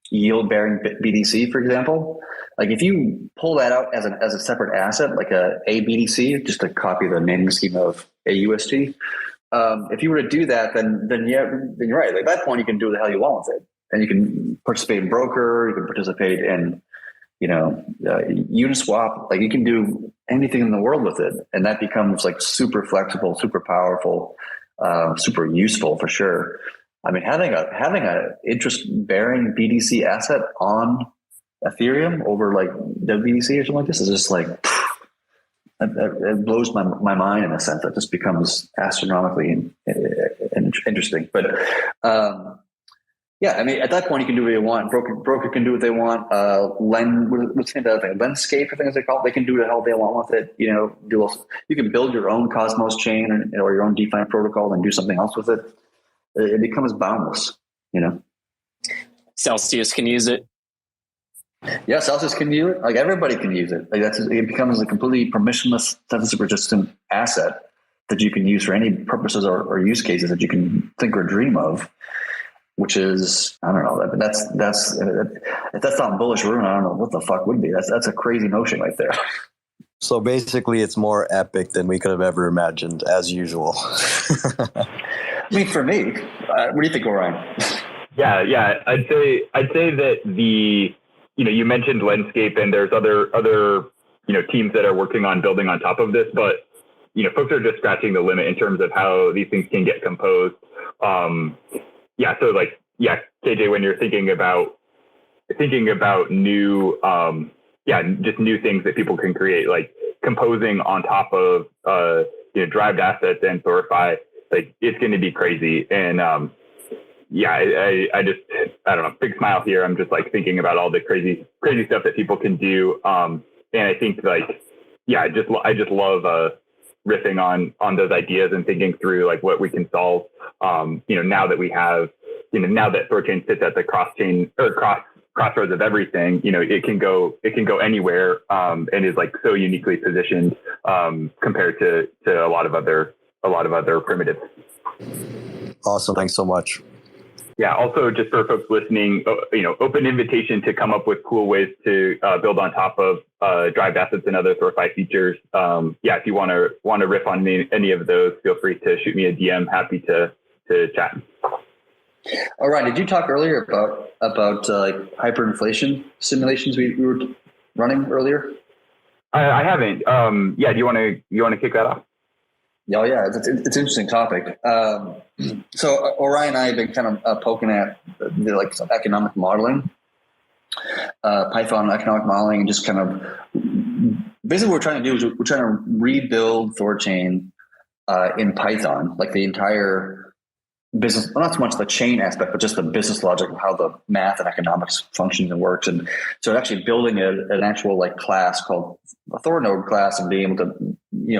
Speaker 5: yield-bearing BTC, for example. Like if you pull that out as a separate asset, like a BTC, just to copy the naming scheme of AUST. If you were to do that, then you're right. Like, at that point, you can do what the hell you want with it, and you can participate in broker. You can participate in, Uniswap. Like, you can do anything in the world with it, and that becomes like super flexible, super powerful, super useful for sure. I mean, having a interest-bearing BTC asset on Ethereum over like WBTC or something like this is just like. It blows my mind in a sense. It just becomes astronomically interesting. But I mean, at that point, you can do what you want. Broker can do what they want. What's the other thing? Landscape, I think, as they call it. They can do the hell they want with it. You can build your own Cosmos chain or your own DeFi protocol and do something else with it. It becomes boundless.
Speaker 1: Celsius can use it.
Speaker 5: Yeah, Celsius can use it. Like, everybody can use it. Like, it becomes a completely permissionless, censorship-resistant asset that you can use for any purposes or use cases that you can think or dream of. Which is, I don't know. If that's not bullish rune, I don't know what the fuck would be. That's a crazy notion right there.
Speaker 8: So basically, it's more epic than we could have ever imagined, as usual.
Speaker 5: I mean, for me, what do you think, Orion?
Speaker 3: Yeah. I'd say that you mentioned Landscape, and there's other teams that are working on building on top of this, but folks are just scratching the limit in terms of how these things can get composed. So KJ, when you're thinking about new just new things that people can create, like composing on top of derived assets and THORify, like it's going to be crazy. And I don't know, big smile here. I'm just like thinking about all the crazy stuff that people can do. And I think like, I just love riffing on those ideas and thinking through like what we can solve. Now that we have, now that THORChain sits at the crossroads of everything, it can go anywhere, and is like so uniquely positioned compared to a lot of other primitives.
Speaker 8: Awesome. Thanks so much.
Speaker 3: Yeah. Also, just for folks listening, open invitation to come up with cool ways to build on top of derived assets and other THORify features. If you want to riff on any of those, feel free to shoot me a DM. Happy to chat.
Speaker 5: All right. Did you talk earlier about like hyperinflation simulations we were running earlier?
Speaker 3: I haven't. Do you want to kick that off?
Speaker 5: Oh yeah, it's an interesting topic. So Orion and I have been kind of poking at some economic modeling, Python economic modeling, and just kind of basically what we're trying to do is we're trying to rebuild THORChain in Python, like the entire business, well, not so much the chain aspect, but just the business logic of how the math and economics functions and works. And so actually building an actual like class called a THORnode class and being able to,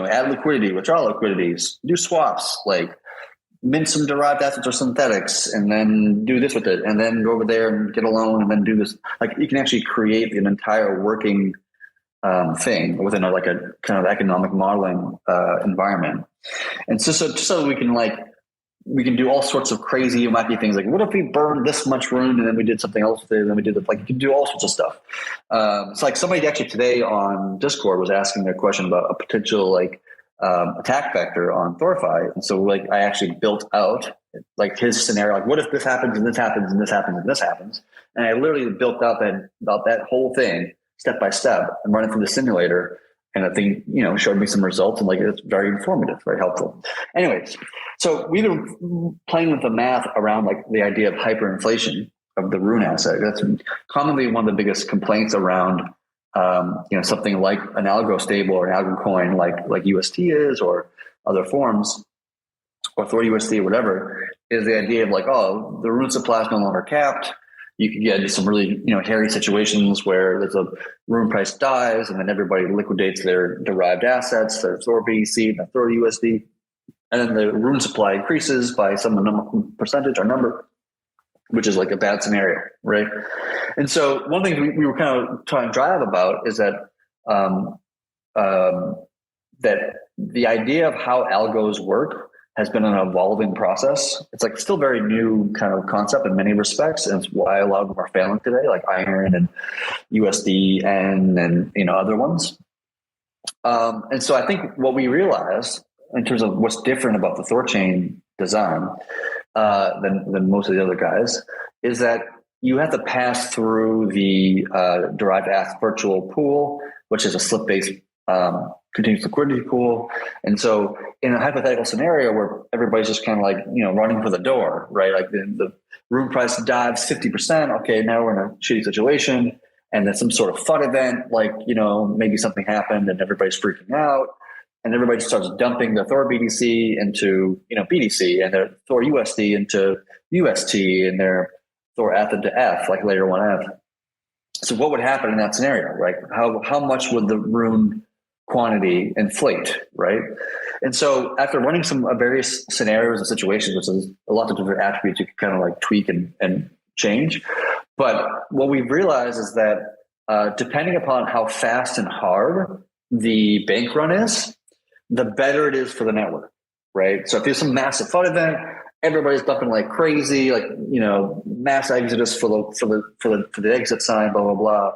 Speaker 5: add liquidity, withdraw liquidities, do swaps, like mint some derived assets or synthetics, and then do this with it, and then go over there and get a loan, and then do this. Like you can actually create an entire working thing within a kind of economic modeling environment. And so we can do all sorts of crazy, it might be things like, what if we burned this much rune and then we did something else with it, and then we did it, like you can do all sorts of stuff. It's like somebody actually today on Discord was asking a question about a potential attack vector on THORify. And so I actually built out like his scenario, like what if this happens and this happens and this happens and this happens? And I literally built out that whole thing step by step and run it through the simulator. And I think, showed me some results, and it's very informative, very helpful. Anyways, so we've been playing with the math around the idea of hyperinflation of the rune asset. That's commonly one of the biggest complaints around, something like an algo stable or an algo coin like UST is, or other forms, or THORUSD or whatever, is the idea of the rune supply is no longer capped. You can get into some really, hairy situations where there's a rune price dives, and then everybody liquidates their derived assets, their Thor BDC and their Thor USD, and then the rune supply increases by some percentage or number, which is like a bad scenario, right? And so one thing we were kind of trying to drive about is that that the idea of how algos work has been an evolving process. It's still very new kind of concept in many respects, and it's why a lot of them are failing today, like Iron and USDN and other ones. And so I think what we realized in terms of what's different about the THORChain design than most of the other guys is that you have to pass through the derived asset virtual pool, which is a slip-based continuous liquidity pool. And so in a hypothetical scenario where everybody's just kind of running for the door, right? Like the rune price dives 50%. Okay, now we're in a shitty situation, and then some sort of FUD event, maybe something happened and everybody's freaking out, and everybody starts dumping the Thor BDC into, BDC, and their Thor USD into UST, and their Thor F into F, like layer 1F. So what would happen in that scenario, right? How much would the rune quantity inflate, right? And so after running some various scenarios and situations, which is a lot of different attributes you can kind of tweak and change. But what we've realized is that depending upon how fast and hard the bank run is, the better it is for the network, right? So if there's some massive FUD event, everybody's dumping like crazy, mass exodus for the exit sign, blah, blah, blah.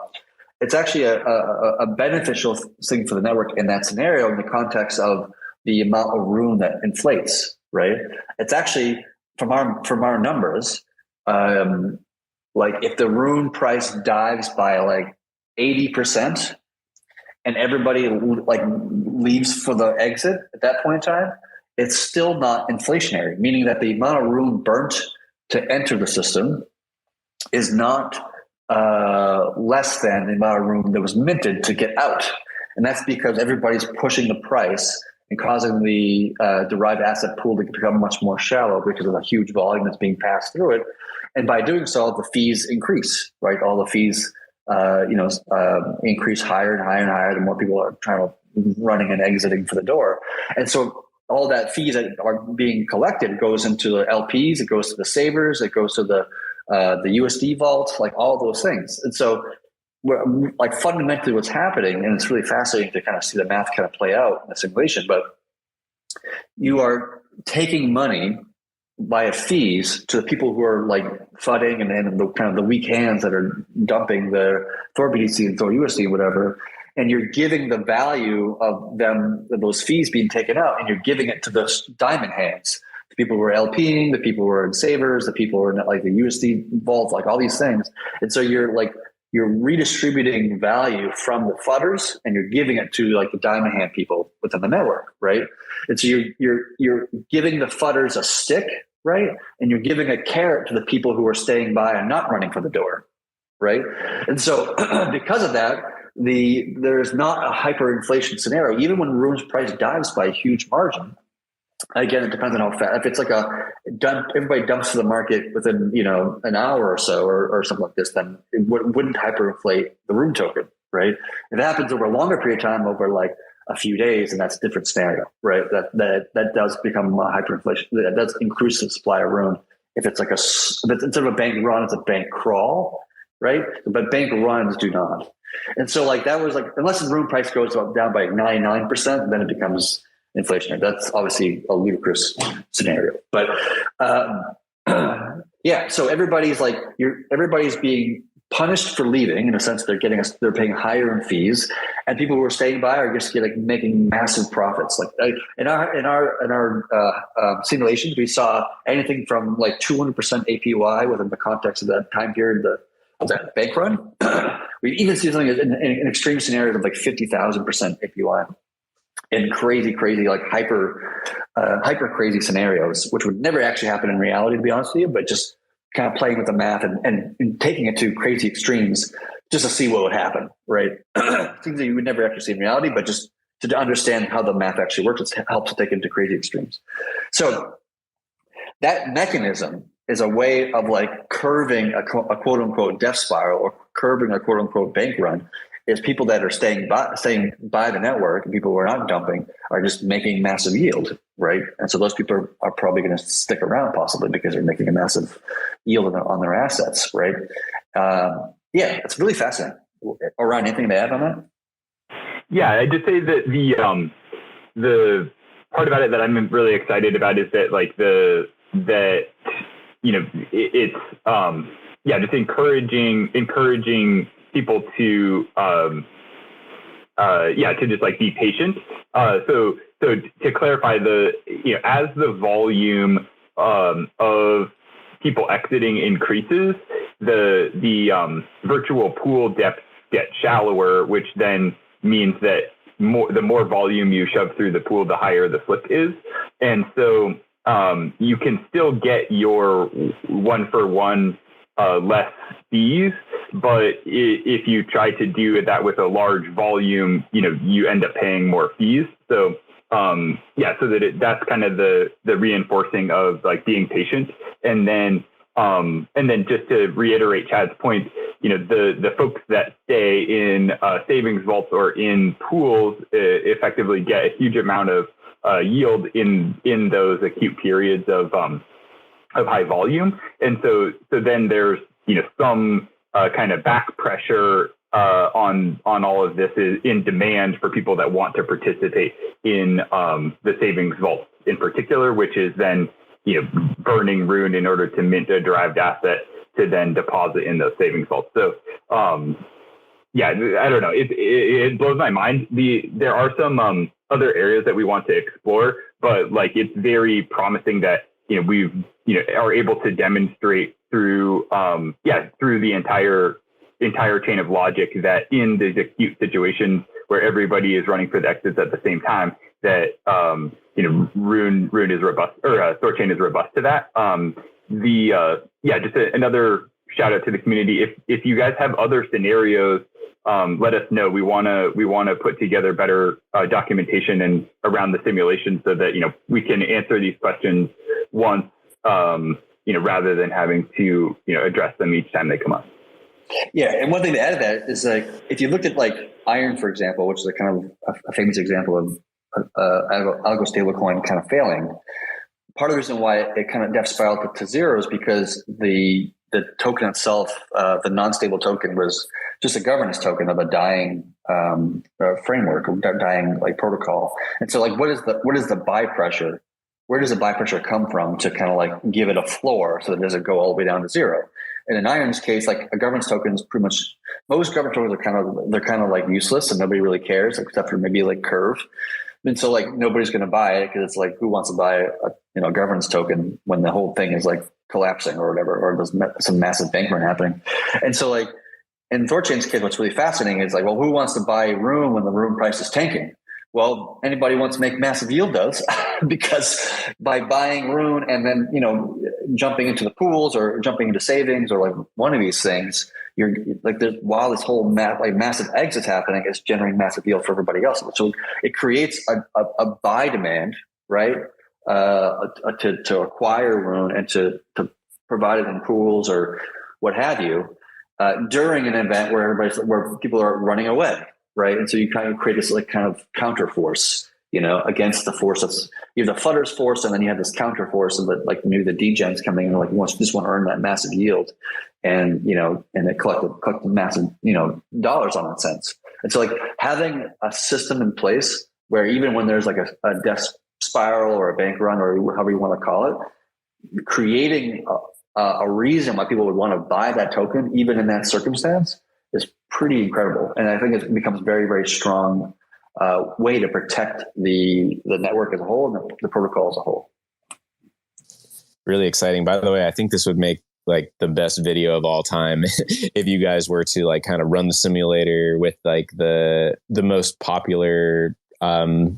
Speaker 5: It's actually a beneficial thing for the network in that scenario, in the context of the amount of rune that inflates, right? It's actually from our numbers, if the rune price dives by 80% and everybody leaves for the exit at that point in time, it's still not inflationary, meaning that the amount of rune burnt to enter the system is not less than the amount of rune that was minted to get out. And that's because everybody's pushing the price and causing the derived asset pool to become much more shallow because of the huge volume that's being passed through it. And by doing so, the fees increase, right? All the fees, increase higher and higher and higher the more people are running and exiting for the door. And so all that fees that are being collected goes into the LPs, it goes to the savers, it goes to the USD vault, like all those things. And so like fundamentally what's happening, and it's really fascinating to kind of see the math kind of play out in the simulation, but you are taking money via fees to the people who are like fudding and the kind of the weak hands that are dumping the Thor BTC and Thor USD and whatever, and you're giving the value of those fees being taken out, and you're giving it to the diamond hands, the people who are LPing, the people who are in savers, the people who are in like the USD vault, like all these things. And so you're redistributing value from the fudders, and you're giving it to like the diamond hand people within the network, right? And so you're giving the fudders a stick, right? And you're giving a carrot to the people who are staying by and not running for the door, right? And so because of that, there's not a hyperinflation scenario. Even when Rune's price dives by a huge margin, again, it depends on how fast. If it's like everybody dumps to the market within an hour or so or something like this, then it wouldn't hyperinflate the Rune token, right? If it happens over a longer period of time, over like a few days, and that's a different scenario, right? That does become hyperinflation. That does increase the supply of Rune. If it's like instead of a bank run, it's a bank crawl, right? But bank runs do not. And so like that was like, unless the Rune price goes down by 99%, then it becomes inflationary. That's obviously a ludicrous scenario. But yeah, so everybody's being punished for leaving, in a sense. They're paying higher in fees, and people who are staying by are just making massive profits. Like in our simulations, we saw anything from like 200% APY within the context of that time period of that bank run. We even see something in extreme scenarios of like 50,000% APY. In crazy, like hyper crazy scenarios, which would never actually happen in reality, to be honest with you, but just kind of playing with the math and taking it to crazy extremes just to see what would happen, right? Things that you would never actually see in reality, but just to understand how the math actually works, it helps to take it to crazy extremes. So that mechanism is a way of like curving a quote unquote death spiral, or curving a quote unquote bank run. Is people that are staying by the network, and people who are not dumping are just making massive yield, right? And so those people are probably going to stick around, possibly because they're making a massive yield on their assets, right? Yeah, it's really fascinating. Orion, anything to add on that?
Speaker 3: Yeah, I'd just say that the part about it that I'm really excited about is that it's just encouraging people to just like be patient. So to clarify, as the volume of people exiting increases, the virtual pool depths get shallower, which then means that the more volume you shove through the pool, the higher the flip is. And so you can still get your 1-for-1 less fees, but if you try to do that with a large volume, you end up paying more fees. So that's kind of the reinforcing of like being patient. And then just to reiterate Chad's point, the folks that stay in savings vaults or in pools effectively get a huge amount of yield in those acute periods of high volume. And so then there's some kind of back pressure on all of this is in demand for people that want to participate in the savings vault in particular, which is then burning Rune in order to mint a derived asset to then deposit in those savings vaults. So I don't know. It blows my mind. There are some other areas that we want to explore, but like it's very promising that we've are able to demonstrate through the entire chain of logic that in these acute situations where everybody is running for the exits at the same time, that Rune is robust, or THORChain is robust to that. Just another shout out to the community. If you guys have other scenarios let us know. We want to put together better documentation and around the simulation so that, we can answer these questions once, rather than having to, address them each time they come up.
Speaker 5: Yeah. And one thing to add to that is like, if you looked at like Iron, for example, which is a kind of a famous example of algo stablecoin kind of failing, part of the reason why it kind of death spiraled to zero is because the token itself, the non-stable token, was just a governance token of a dying framework, or dying like protocol. And so like, what is the buy pressure? Where does the buy pressure come from to kind of like give it a floor so that it doesn't go all the way down to zero? And in Iron's case, like a governance token is pretty much, most governance tokens are kind of like useless and nobody really cares except for maybe like Curve. And so like nobody's going to buy it because it's like, who wants to buy a governance token when the whole thing is like collapsing or whatever, or there's some massive bank run happening. And so like in THORChain's case, what's really fascinating is like, well, who wants to buy Room when the Room price is tanking? Well, anybody wants to make massive yield does, because by buying Room and then, jumping into the pools or jumping into savings or like one of these things, you're like, while this whole massive exit's happening, it's generating massive yield for everybody else. So it creates a buy demand, right? To acquire Room and to provide it in pools or what have you, during an event where people are running away. Right. And so you kind of create this like kind of counter force, against the force that's, you have the Flutter's force, and then you have this counter force of like maybe the degens coming in, like just want to earn that massive yield, and and it collect massive dollars on that sense. And so like having a system in place where even when there's like a death spiral or a bank run or however you want to call it, creating a reason why people would want to buy that token even in that circumstance is pretty incredible. And I think it becomes very, very strong way to protect the network as a whole and the protocol as a whole.
Speaker 2: Really exciting. By the way, I think this would make like the best video of all time if you guys were to like kind of run the simulator with like the most popular FUD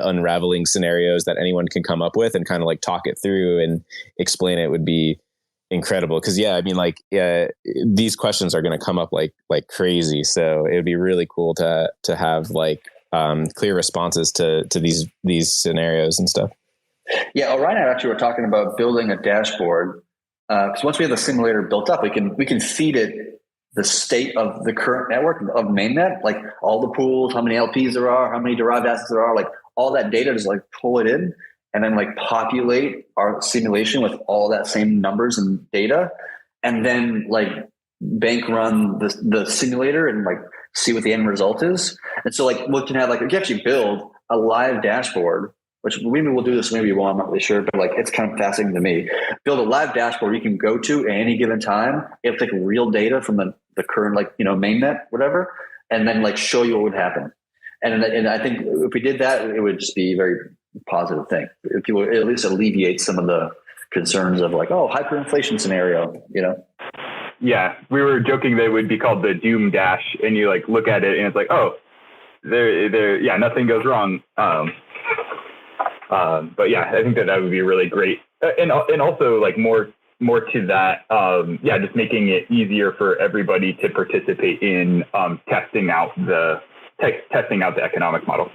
Speaker 2: unraveling scenarios that anyone can come up with and kind of like talk it through and explain it. Would be incredible. Cause these questions are going to come up like crazy. So it would be really cool to have like clear responses to these scenarios and stuff.
Speaker 5: Yeah. Orion and I actually were talking about building a dashboard. Cause once we have the simulator built up, we can feed it the state of the current network of mainnet, like all the pools, how many LPs there are, how many derived assets there are, like all that data, just like pull it in. And then like populate our simulation with all that same numbers and data, and then like bank run the simulator and like see what the end result is. And so like we can have like, we can actually build a live dashboard, which maybe we'll do this, maybe we won't, I'm not really sure, but like it's kind of fascinating to me. Build a live dashboard you can go to at any given time. You have to take real data from the current mainnet, whatever, and then like show you what would happen. And I think if we did that, it would just be a very positive thing. People at least alleviate some of the concerns of like, oh, hyperinflation scenario,
Speaker 3: Yeah, we were joking that it would be called the Doom Dash, and you like look at it and it's like, oh, there, nothing goes wrong. But yeah, I think that would be really great, and also like more to that, just making it easier for everybody to participate in testing out the economic model.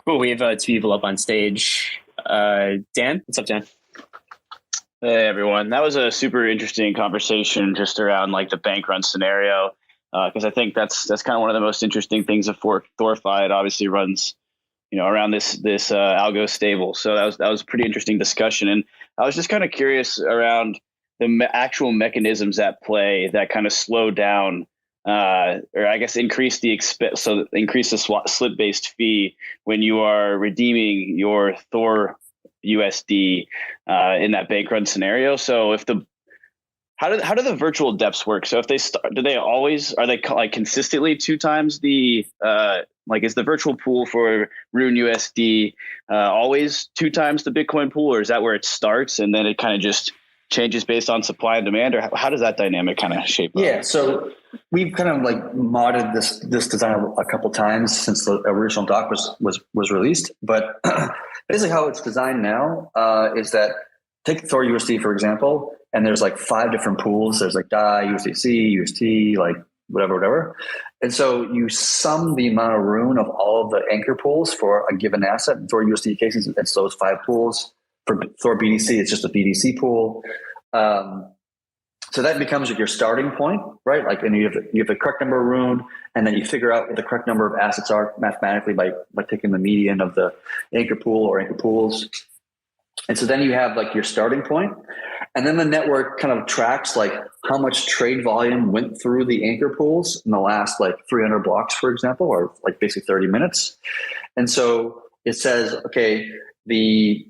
Speaker 1: Cool. We have 2 people up on stage. Dan, what's up, Dan?
Speaker 9: Hey, everyone. That was a super interesting conversation just around like the bank run scenario, because I think that's kind of one of the most interesting things of THORFi. It obviously runs, around this algo stable. So that was a pretty interesting discussion. And I was just kind of curious around the actual mechanisms at play that kind of slow down or I guess increase the slip based fee when you are redeeming your Thor USD in that bank run scenario. So how do the virtual dEPs work? So if they are they like consistently 2 times the is the virtual pool for Rune USD always 2 times the Bitcoin pool, or is that where it starts and then it kind of just changes based on supply and demand, or how does that dynamic kind of shape up?
Speaker 5: Yeah, so we've kind of like modded this design a couple times since the original doc was released. But basically how it's designed now is that take Thor USD, for example, and there's like 5 different pools. There's like DAI, USDC, UST, like whatever. And so you sum the amount of rune of all of the anchor pools for a given asset. In Thor USD cases, it's those 5 pools. For Thor BDC, it's just a BDC pool. So that becomes your starting point, right? Like, and you have the correct number of rune, and then you figure out what the correct number of assets are mathematically by taking the median of the anchor pool or anchor pools. And so then you have like your starting point, and then the network kind of tracks like how much trade volume went through the anchor pools in the last like 300 blocks, for example, or like basically 30 minutes. And so it says, okay, the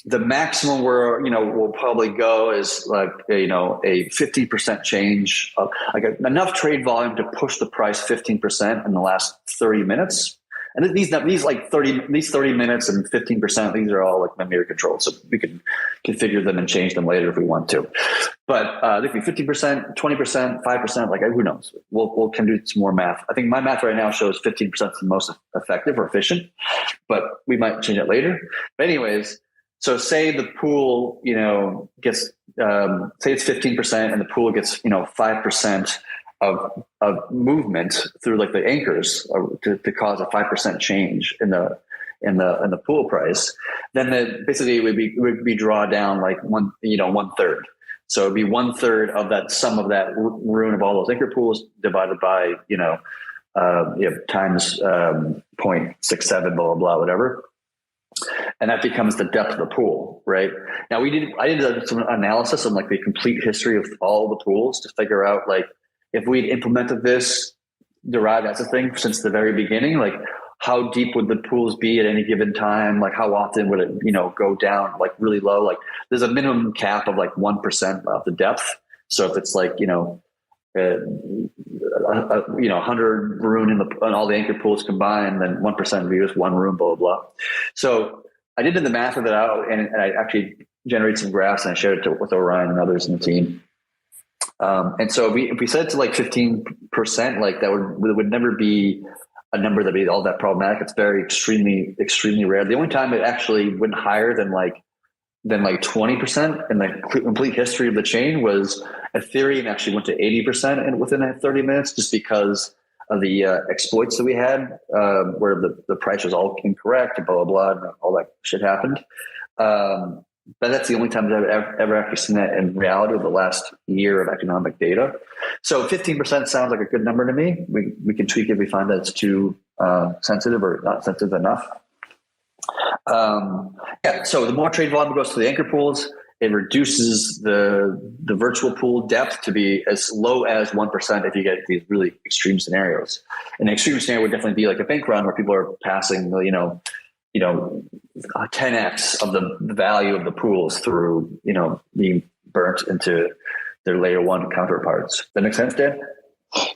Speaker 5: maximum where, we'll probably go is like, a 50% change of like enough trade volume to push the price 15% in the last 30 minutes. And these 30 minutes and 15%, these are all like memory controlled. So we can configure them and change them later if we want to. But they could be 50%, 20%, 5%, like who knows? We'll can do some more math. I think my math right now shows 15% is the most effective or efficient, but we might change it later. But anyways, so say the pool, gets, say it's 15% and the pool gets, 5% of movement through like the anchors to cause a 5% change in the pool price. Then basically it would be draw down like one third. So it'd be 1/3 of that sum of that rune of all those anchor pools divided by, times 0.67, blah, blah, blah, whatever. And that becomes the depth of the pool, right? Now I did some analysis on like the complete history of all the pools to figure out like if we'd implemented this derived as a thing since the very beginning, like how deep would the pools be at any given time? Like how often would it, go down like really low? Like there's a minimum cap of like 1% of the depth. So if it's like, 100 rune in all the anchor pools combined, then 1% would be just 1 rune, blah, blah, blah. So I did the math of it out, and I actually generated some graphs and I shared it with Orion and others in the team. And so if we set it to like 15%, like that would never be a number that'd be all that problematic. It's very extremely, extremely rare. The only time it actually went higher than like 20% in the complete history of the chain was Ethereum actually went to 80% within 30 minutes, just because of the exploits that we had, where the price was all incorrect and blah, blah, blah, and all that shit happened. But that's the only time that I've ever actually seen that in reality of the last year of economic data. So 15% sounds like a good number to me. We can tweak it if we find that it's too sensitive or not sensitive enough. So the more trade volume goes to the anchor pools, it reduces the virtual pool depth to be as low as 1% if you get these really extreme scenarios. And an extreme scenario would definitely be like a bank run where people are passing, 10x of the value of the pools through, being burnt into their layer 1 counterparts. That make sense, Dan?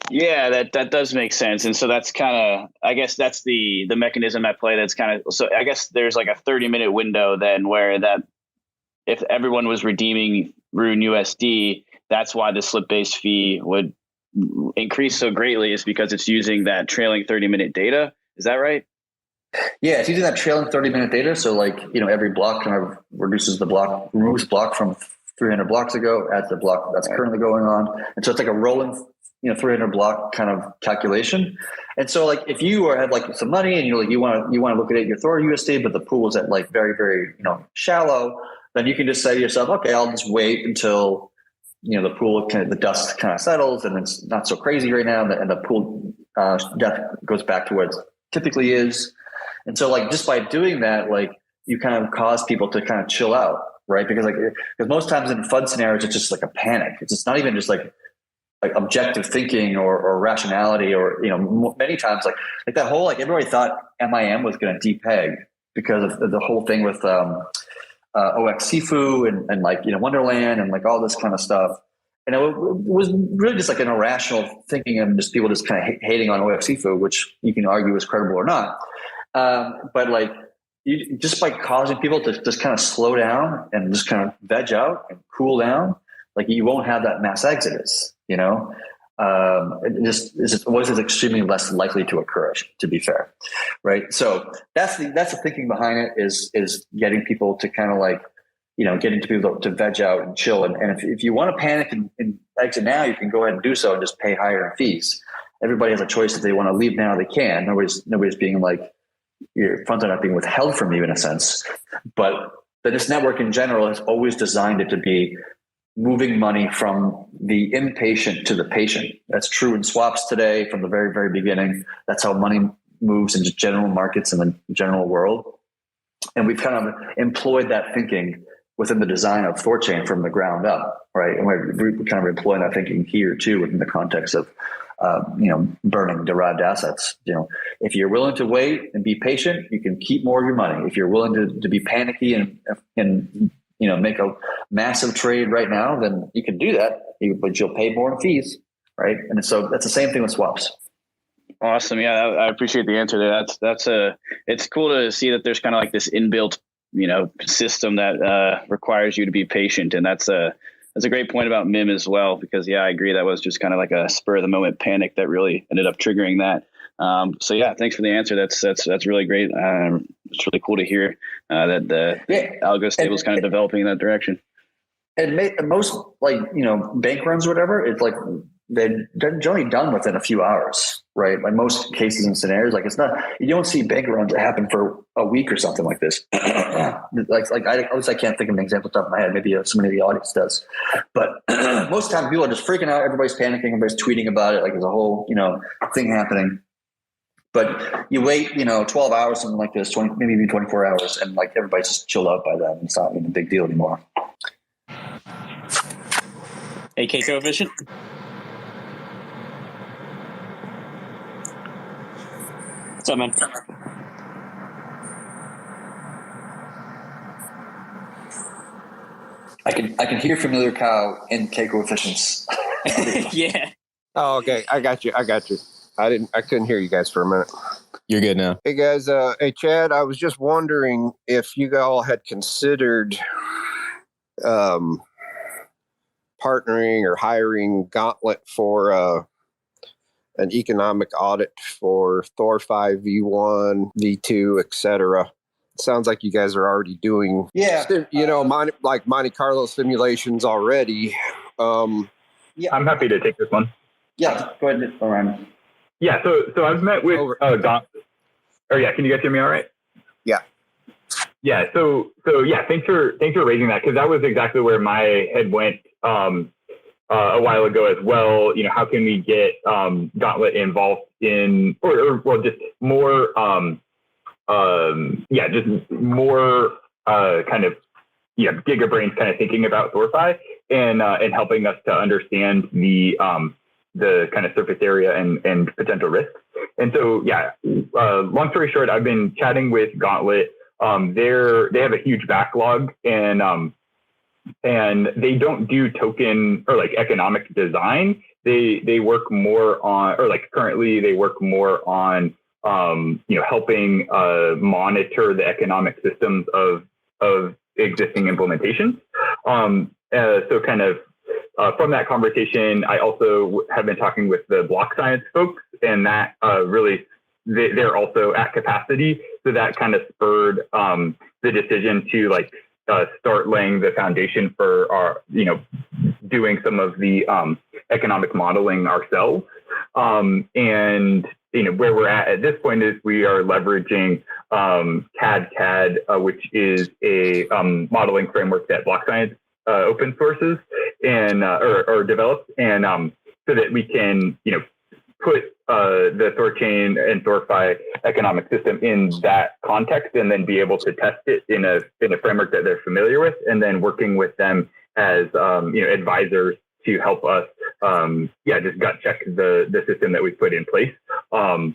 Speaker 9: Yeah, that does make sense. And so that's kind of, I guess that's the mechanism at play. That's kind of, so I guess there's like a 30-minute window then where that if everyone was redeeming Rune USD, that's why the slip-based fee would increase so greatly, is because it's using that trailing 30-minute data. Is that right?
Speaker 5: Yeah, it's using that trailing 30-minute data. So like, every block kind of reduces the block, removes block from 300 blocks ago, adds the block that's currently going on. And so it's like a rolling 300 block kind of calculation. And so like if you had like some money and you want to look at it, your Thor USD, but the pool is at like very, very, shallow, then you can just say to yourself, okay, I'll just wait until, the pool the dust kind of settles and it's not so crazy right now. And the pool depth goes back to what it typically is. And so like, just by doing that, like you kind of cause people to kind of chill out, right? Because most times in FUD scenarios, it's just like a panic. It's just not even just like objective thinking or rationality, or many times like that whole everybody thought MIM was going to depeg because of the whole thing with OX Sifu and Wonderland and like all this kind of stuff. And it was really just like an irrational thinking and just people just kind of hating on OX Sifu, which you can argue is credible or not. But like just by causing people to just kind of slow down and just kind of veg out and cool down, like you won't have that mass exodus. It just was extremely less likely to occur, to be fair, right? So that's the thinking behind it is getting people to kind of like getting to people to veg out and chill. And if you want to panic and exit now, you can go ahead and do so and just pay higher fees. Everybody has a choice. If they want to leave now, they can. Nobody's being like, your funds are not being withheld from you in a sense. But this network in general has always designed it to be moving money from the inpatient to the patient. That's true in swaps today from the very, very beginning. That's how money moves into general markets in the general world. And we've kind of employed that thinking within the design of THORChain from the ground up, right? And we're kind of employing that thinking here too, within the context of, burning derived assets. If you're willing to wait and be patient, you can keep more of your money. If you're willing to be panicky and make a massive trade right now, then you can do that, but you'll pay more in fees, right? And so that's the same thing with swaps.
Speaker 9: Awesome. Yeah, I appreciate the answer there. It's cool to see that there's kind of like this inbuilt, system that requires you to be patient. And that's a great point about MIM as well, because I agree. That was just kind of like a spur of the moment panic that really ended up triggering that. So thanks for the answer. That's really great. It's really cool to hear that the algo stable is kind of developing in that direction.
Speaker 5: And most bank runs or whatever, it's like they're generally done within a few hours, right? Like most cases and scenarios, like you don't see bank runs that happen for a week or something like this. I can't think of an example off the top of my head. Maybe somebody in the audience does, but most of the time people are just freaking out. Everybody's panicking. Everybody's tweeting about it. Like there's a whole, thing happening. But you wait, 12 hours, something like this, maybe even 24 hours, and like everybody's just chilled out by then. It's not even a big deal anymore.
Speaker 1: AK coefficient. What's up, man?
Speaker 5: I can hear familiar cow in K coefficients.
Speaker 1: Yeah.
Speaker 10: Oh, okay. I got you. I couldn't hear you guys for a minute.
Speaker 2: You're good now.
Speaker 10: Hey guys, hey Chad, I was just wondering if you all had considered partnering or hiring Gauntlet for an economic audit for Thor 5 V1, V2, etc. Sounds like you guys are already doing, like Monte Carlo simulations already.
Speaker 3: I'm happy to take this one.
Speaker 5: Yeah, go ahead, Orion.
Speaker 3: Yeah, so I've met with Gauntlet. Can you guys hear me all right?
Speaker 10: Yeah.
Speaker 3: Yeah, so thanks for raising that, because that was exactly where my head went a while ago as well. How can we get Gauntlet involved in, or just more, just more gigabrains kind of thinking about THORFi and helping us to understand the kind of surface area and potential risks. And so, long story short, I've been chatting with Gauntlet. They have a huge backlog, and they don't do token or like economic design. They work more on, or like currently they work more on, helping monitor the economic systems of existing implementations. So kind of from that conversation, I also have been talking with the block science folks, and that really they're also at capacity. So that kind of spurred the decision to start laying the foundation for our, doing some of the economic modeling ourselves. And where we're at this point is we are leveraging CAD, which is a modeling framework that block science open sources and or develops, and so that we can put the THORChain and THORFi economic system in that context, and then be able to test it in a framework that they're familiar with, and then working with them as advisors to help us just gut check the system that we put in place. So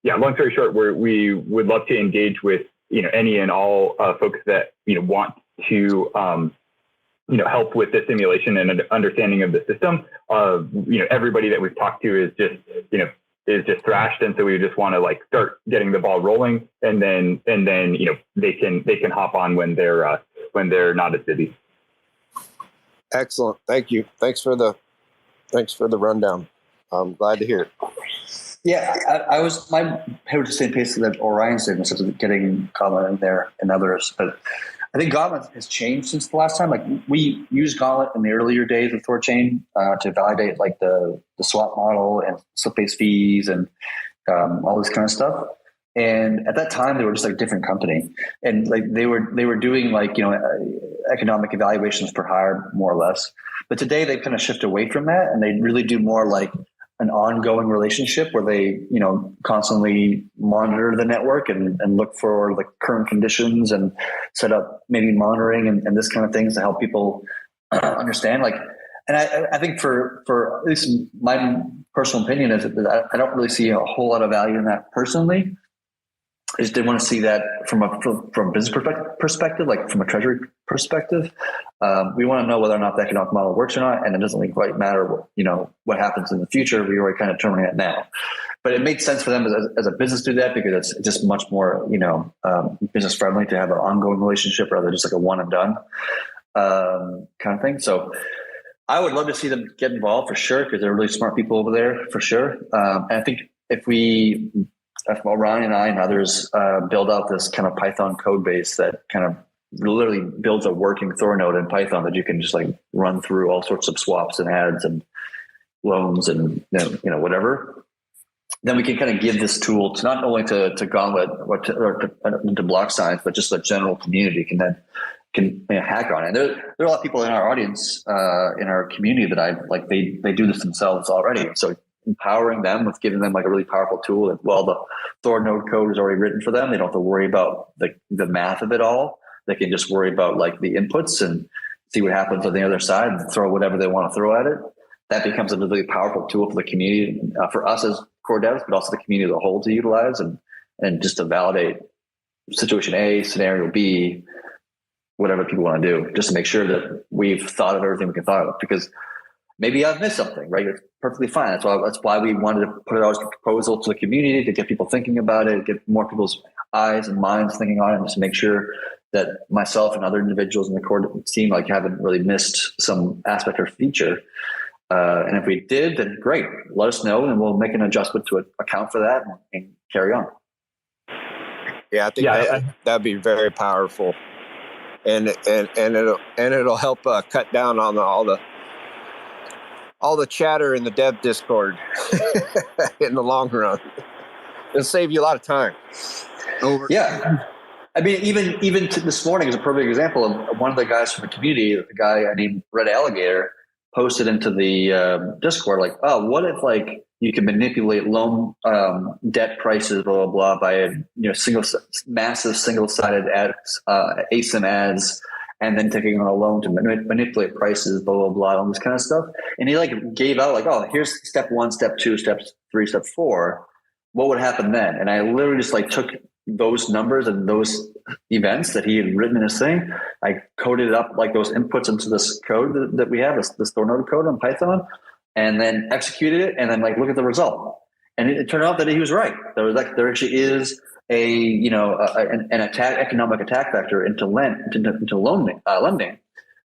Speaker 3: long story short, we would love to engage with any and all folks that want to help with the simulation and understanding of the system. Everybody that we've talked to is just thrashed, and so we just want to start getting the ball rolling, and then they can hop on when they're not as busy.
Speaker 10: Excellent, thank you. Thanks for the rundown. I'm glad to hear it.
Speaker 5: Yeah, I was the same pace that Orion said in terms of getting comment in there and others, but I think Gauntlet has changed since the last time. Like we used Gauntlet in the earlier days of THORChain to validate like the swap model and slip-based fees and all this kind of stuff. And at that time, they were just like a different company, and like they were doing like economic evaluations per hire more or less. But today they kind of shift away from that, and they really do more like an ongoing relationship where they constantly monitor the network and look for the current conditions and set up maybe monitoring and this kind of things to help people understand. Like, and I think for at least my personal opinion is that I don't really see a whole lot of value in that personally. I just didn't want to see that from a business perspective, like from a treasury perspective. We want to know whether or not the economic model works or not, and it doesn't really quite matter what happens in the future. We already kind of determining it now. But it made sense for them as a business to do that because it's just much more business friendly to have an ongoing relationship rather than just like a one and done kind of thing. So I would love to see them get involved for sure because they're really smart people over there for sure. And I think if Orion and I and others build out this kind of Python code base that kind of literally builds a working Thor node in Python that you can just like run through all sorts of swaps and adds and loans and whatever, then we can kind of give this tool to not only to Gauntlet or to block science, but just the general community can hack on it. And there are a lot of people in our audience, in our community that they do this themselves already. So empowering them with giving them like a really powerful tool. And while the Thor node code is already written for them, they don't have to worry about the math of it all. They can just worry about like the inputs and see what happens on the other side and throw whatever they want to throw at it. That becomes a really powerful tool for the community, for us as core devs, but also the community as a whole to utilize and just to validate situation A, scenario B, whatever people want to do, just to make sure that we've thought of everything we can thought of. Because maybe I've missed something, right? It's perfectly fine. That's why we wanted to put it out as a proposal to the community to get people thinking about it, get more people's eyes and minds thinking on it, just to make sure that myself and other individuals in the core team like haven't really missed some aspect or feature. And if we did, then great. Let us know, and we'll make an adjustment to account for that and carry on.
Speaker 10: Yeah, I think that'd be very powerful, and it'll help cut down on all the chatter in the dev Discord in the long run. It'll save you a lot of time.
Speaker 5: Yeah. I mean, even this morning is a perfect example of one of the guys from the community, a guy named Red Alligator, posted into the Discord, like, oh, what if like you can manipulate loan debt prices, blah, blah, blah, by massive single-sided ads, ASIN ads, and then taking on a loan to manipulate prices, blah, blah, blah, all this kind of stuff. And he like gave out like, oh, here's step 1, step 2, step 3, step 4. What would happen then? And I literally just like took those numbers and those events that he had written in his thing. I coded it up like those inputs into this code that we have, this Thor node code on Python, and then executed it. And then like, look at the result. And it turned out that he was right. There actually is an economic attack vector into lending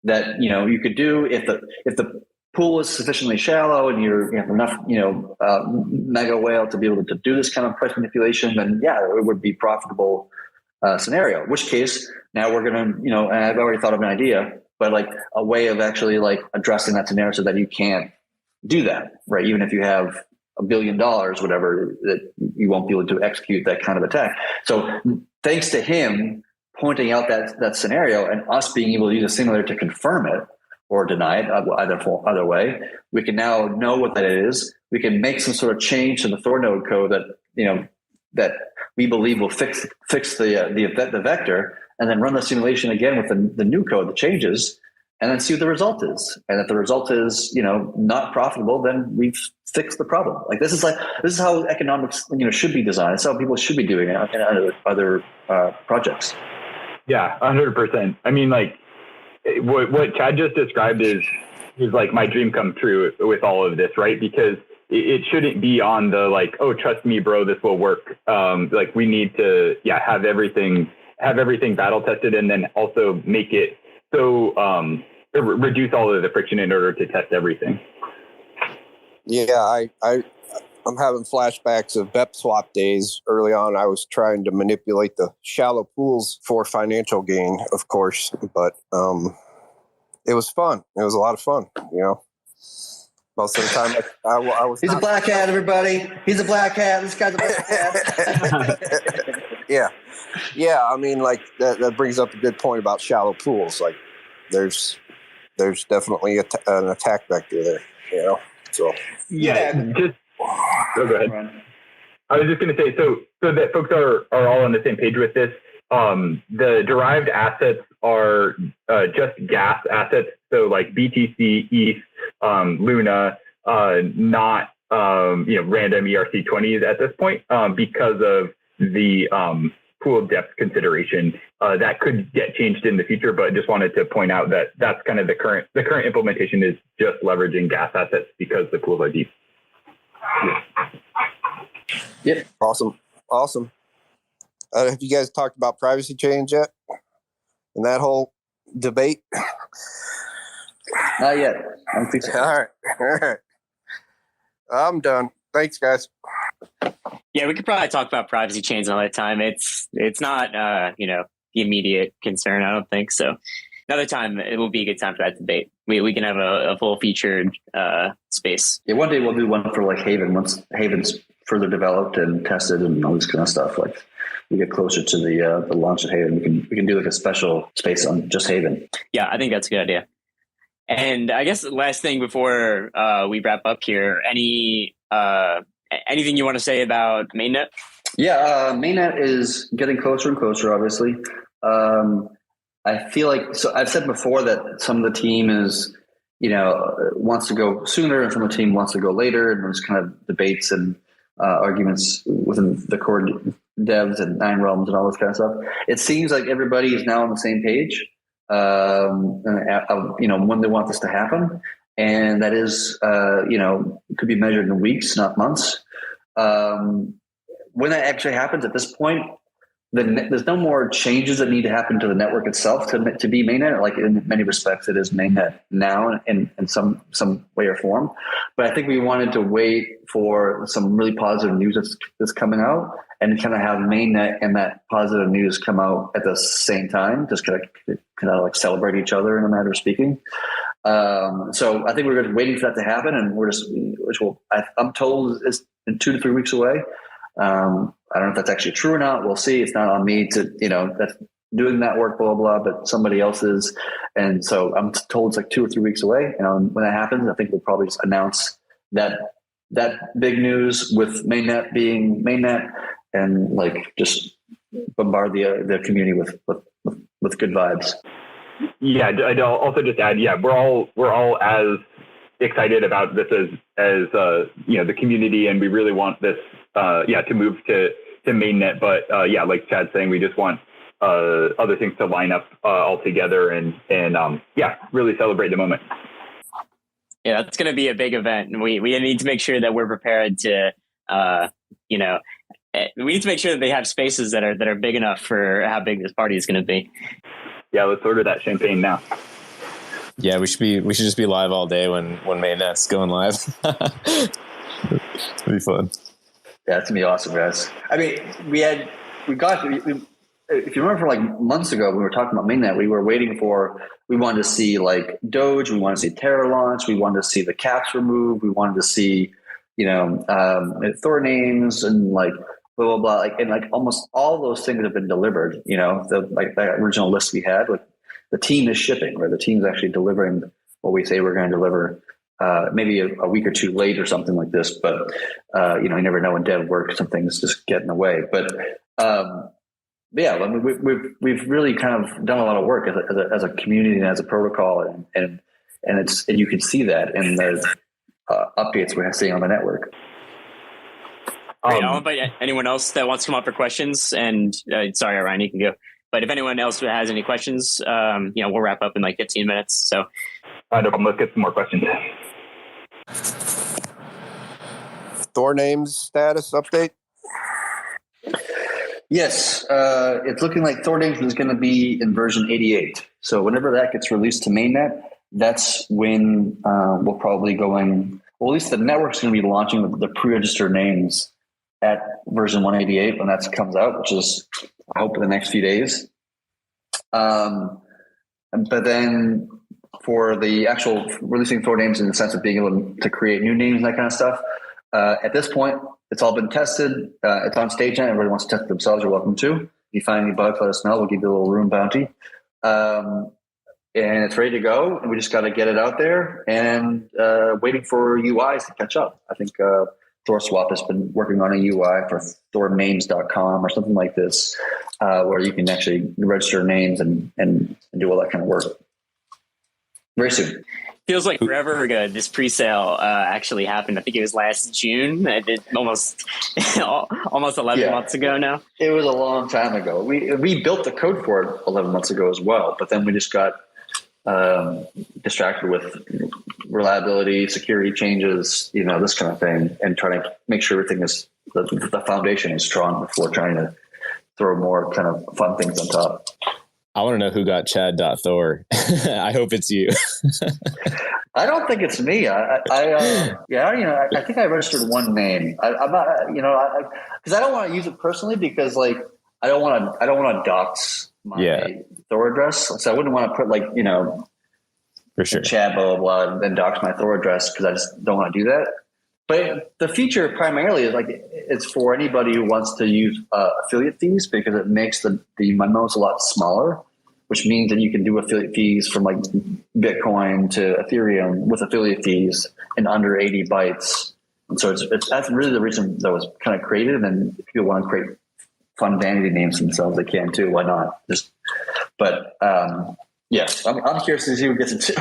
Speaker 5: that, you could do if the pool is sufficiently shallow and you have enough, mega whale to be able to do this kind of price manipulation, then yeah, it would be profitable scenario. In which case, now we're going to, and I've already thought of an idea, but like a way of actually like addressing that scenario so that you can't do that, right? Even if you have $1 billion, whatever, that you won't be able to execute that kind of attack. So thanks to him pointing out that scenario and us being able to use a simulator to confirm it or deny it, either way, we can now know what that is. We can make some sort of change to the Thor node code that we believe will fix the vector, and then run the simulation again with the new code that changes, and then see what the result is. And if the result is not profitable, then we've fixed the problem. Like this is how economics should be designed. It's how people should be doing it in other projects.
Speaker 3: Yeah, 100%. I mean, like what Chad just described is like my dream come true with all of this, right? Because it shouldn't be on the like, oh, trust me, bro, this will work. Like we need to, have everything battle tested, and then also make it so reduce all of the friction in order to test everything.
Speaker 10: Yeah, I'm having flashbacks of BEP swap days. Early on, I was trying to manipulate the shallow pools for financial gain, of course, but it was fun. It was a lot of fun, you know. Most of the time, I was.
Speaker 5: He's a black hat, everybody. He's a black hat. This guy's a black hat.
Speaker 10: Yeah. I mean, like that brings up a good point about shallow pools. Like, there's definitely an attack vector there, you know. So
Speaker 3: go ahead. I was just going to say, so that folks are all on the same page with this. The derived assets are just gas assets, so like BTC, ETH, Luna, not random ERC20s at this point, because of the pool of depth consideration. That could get changed in the future, but just wanted to point out that that's kind of the current implementation is just leveraging gas assets because the pools are deep.
Speaker 10: Yep. Awesome. Have you guys talked about privacy change yet? And that whole debate?
Speaker 5: Not yet. I don't think so.
Speaker 10: All right. I'm done. Thanks, guys.
Speaker 1: Yeah, we could probably talk about privacy chains another time. It's not the immediate concern, I don't think so. Another time, it will be a good time for that debate. We can have a full featured space.
Speaker 5: Yeah, one day we'll do one for like Haven once Haven's further developed and tested and all this kind of stuff. Like we get closer to the launch of Haven, we can do like a special space on just Haven.
Speaker 1: Yeah, I think that's a good idea. And I guess the last thing before we wrap up here, anything you want to say about mainnet?
Speaker 5: Yeah, mainnet is getting closer and closer, obviously. I feel like, so I've said before that some of the team is, wants to go sooner and some of the team wants to go later. And there's kind of debates and arguments within the core devs and Nine Realms and all this kind of stuff. It seems like everybody is now on the same page, when they want this to happen. And that is, could be measured in weeks, not months. When that actually happens at this point, there's no more changes that need to happen to the network itself to be mainnet. Like in many respects, it is mainnet now in some way or form. But I think we wanted to wait for some really positive news that's coming out and kind of have mainnet and that positive news come out at the same time, just kind of like celebrate each other in a matter of speaking. So I think we're just waiting for that to happen, and I'm told is in 2 to 3 weeks away. I don't know if that's actually true or not. We'll see. It's not on me to, that's doing that work, blah, blah, but somebody else is. And so I'm told it's like 2 or 3 weeks away. And when that happens, I think we'll probably just announce that big news with mainnet being mainnet and like just bombard the community with good vibes.
Speaker 3: Yeah. I'd also just add, we're all as excited about this as the community, and we really want this to move to mainnet, but like Chad's saying, we just want other things to line up all together and really celebrate the moment.
Speaker 1: Yeah, that's going to be a big event, and we need to make sure that we're prepared to we need to make sure that they have spaces that are big enough for how big this party is going to be.
Speaker 3: Yeah, let's order that champagne now.
Speaker 2: Yeah, we should just be live all day when mainnet's going live. It'll be fun.
Speaker 5: Yeah, it's gonna be awesome, guys. I mean, if you remember, like months ago, we were talking about mainnet. We wanted to see like Doge, we wanted to see Terra launch, we wanted to see the caps removed, we wanted to see, Thor names and like blah blah blah. Like, and like almost all those things have been delivered. The original list we had. Like the team is shipping, where the team's actually delivering what we say we're going to deliver. Maybe a week or two late or something like this, but you never know in dev work, some things just get in the way. But I mean, we've really kind of done a lot of work as a community and as a protocol, and you can see that in the updates we're seeing on the network.
Speaker 1: Great. I'll invite anyone else that wants to come up for questions. And sorry, Orion, you can go. But if anyone else has any questions, we'll wrap up in like 15 minutes. So.
Speaker 3: No problem. Let's get some more questions.
Speaker 10: Thor names status update?
Speaker 5: Yes, it's looking like Thor names is going to be in version 88. So whenever that gets released to mainnet, that's when we'll probably going well, at least the network's going to be launching the pre-registered names at version 188 when that comes out, which is, I hope, in the next few days. But then for the actual releasing Thor names in the sense of being able to create new names and that kind of stuff, at this point, it's all been tested. It's on StageNet. Everybody wants to test it themselves. You're welcome to. If you find any bugs, let us know. We'll give you a little room bounty. And it's ready to go. And we just got to get it out there and waiting for UIs to catch up. I think THORswap has been working on a UI for THORnames.com or something like this, where you can actually register names and do all that kind of work. Very soon.
Speaker 1: Feels like forever ago this pre-sale actually happened. I think it was last June. It almost 11 months ago now.
Speaker 5: It was a long time ago. We built the code for it 11 months ago as well, but then we just got distracted with reliability, security changes, this kind of thing, and trying to make sure everything is the foundation is strong before trying to throw more kind of fun things on top.
Speaker 2: I want to know who got Chad.Thor. I hope it's you.
Speaker 5: I don't think it's me. I think I registered one name. I'm not, because I don't want to use it personally because I don't want to dox my Thor address. So I wouldn't want to put
Speaker 2: for sure,
Speaker 5: Chad blah blah blah and then dox my Thor address because I just don't want to do that. But the feature primarily is it's for anybody who wants to use affiliate fees because it makes the memos a lot smaller, which means that you can do affiliate fees from Bitcoin to Ethereum with affiliate fees in under 80 bytes. And so that's really the reason that was kind of created. And then if people want to create fun vanity names themselves, they can too. Why not? I'm curious to see who gets it too.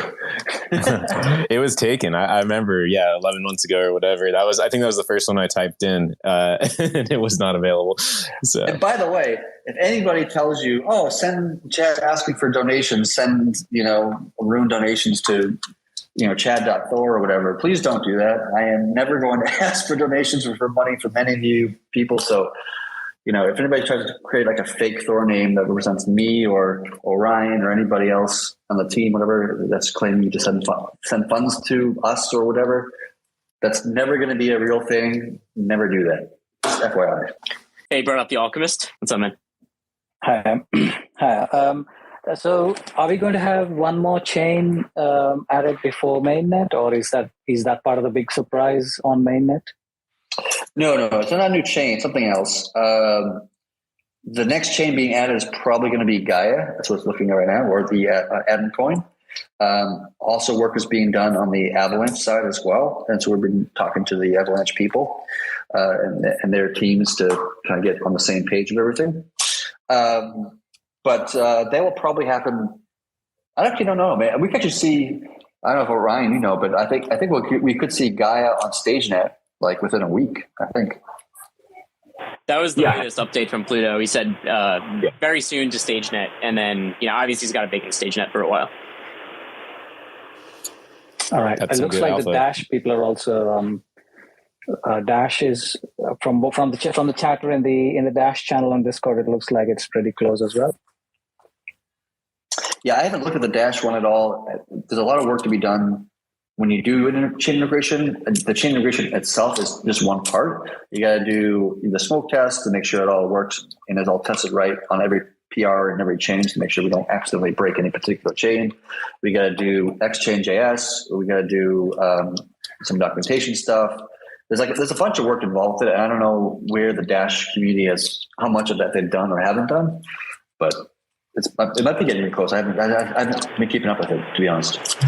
Speaker 2: It was taken. I remember, 11 months ago or whatever. I think that was the first one I typed in, and it was not available. So,
Speaker 5: and by the way, if anybody tells you, send Chad asking for donations, send Rune donations to Chad.Thor or whatever, please don't do that. I am never going to ask for donations or for money from any of you people. So, if anybody tries to create a fake Thor name that represents me or Orion or anybody else on the team, whatever, that's claiming to send funds to us or whatever, that's never going to be a real thing. Never do that. Just FYI.
Speaker 1: Hey, brought up the Alchemist. What's up, man?
Speaker 11: Hi. Hi. So are we going to have one more chain added before mainnet, or is that part of the big surprise on mainnet?
Speaker 5: No, it's not a new chain, something else. The next chain being added is probably going to be Gaia. That's what it's looking at right now, or the Adam coin. Also, work is being done on the Avalanche side as well. And so we've been talking to the Avalanche people and their teams to kind of get on the same page of everything. But they will probably happen. I actually don't know, man. We could just see, I don't know if Orion, but I think we could see Gaia on StageNet within a week, I think.
Speaker 1: That was the latest update from Pluto. He said very soon to StageNet, and then obviously he's got to bake in StageNet for a while.
Speaker 11: All right. It looks like the Dash people are also Dash is from the chatter in the Dash channel on Discord. It looks like it's pretty close as well.
Speaker 5: Yeah, I haven't looked at the Dash one at all. There's a lot of work to be done. When you do chain integration, the chain integration itself is just one part. You got to do the smoke test to make sure it all works and is all tested right on every PR and every chain to make sure we don't accidentally break any particular chain. We got to do Exchange.js. We got to do some documentation stuff. There's a bunch of work involved with it. I don't know where the Dash community is, how much of that they've done or haven't done, but it might be getting close. I haven't been keeping up with it, to be honest.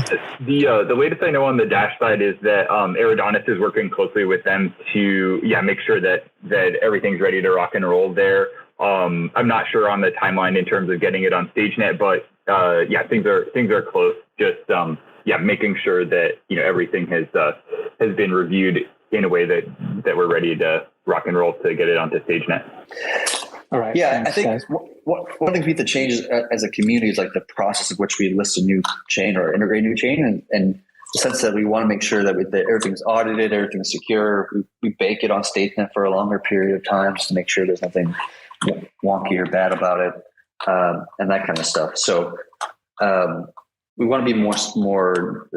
Speaker 3: The latest I know on the Dash side is that Eridonis is working closely with them to make sure that everything's ready to rock and roll there. I'm not sure on the timeline in terms of getting it on StageNet, but things are close. Just making sure that everything has been reviewed in a way that we're ready to rock and roll to get it onto StageNet.
Speaker 11: All right.
Speaker 5: Yeah,
Speaker 11: thanks,
Speaker 5: I think
Speaker 11: guys.
Speaker 5: one of the things we have to change as a community is the process of which we list a new chain or integrate a new chain, and the sense that we want to make sure that everything's audited, everything's secure. We bake it on StateNet for a longer period of time just to make sure there's nothing wonky or bad about it, and that kind of stuff. So, we want to be more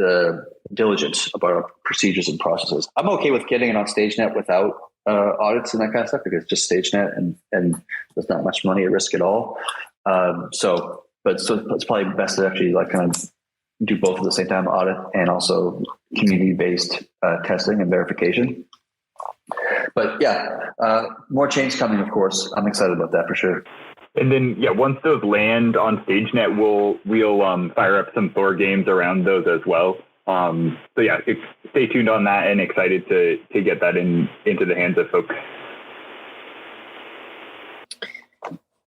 Speaker 5: diligent about our procedures and processes. I'm okay with getting it on StageNet without audits and that kind of stuff, because it's just StageNet and there's not much money at risk at all. So it's probably best to actually like kind of do both at the same time, audit and also community-based testing and verification. But yeah, more change coming, of course. I'm excited about that for sure.
Speaker 3: And then, yeah, once those land on StageNet, we'll fire up some Thor games around those as well. So yeah, stay tuned on that, and excited to get that into the hands of folks.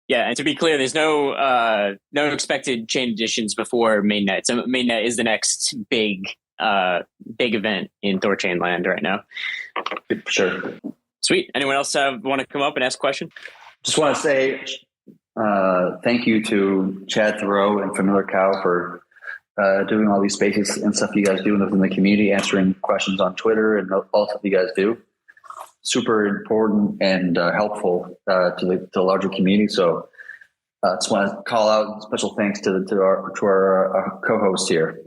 Speaker 1: Yeah, and to be clear, there's no expected chain additions before mainnet. So mainnet is the next big event in THORChain land right now.
Speaker 5: Sure.
Speaker 1: Sweet. Anyone else want to come up and ask a question?
Speaker 5: Just want to say thank you to Chad THOReau and Familiar Cow for doing all these spaces and stuff you guys do within the community, answering questions on Twitter and all stuff you guys do. Super important and helpful to the larger community. So just want to call out special thanks to our co-hosts here.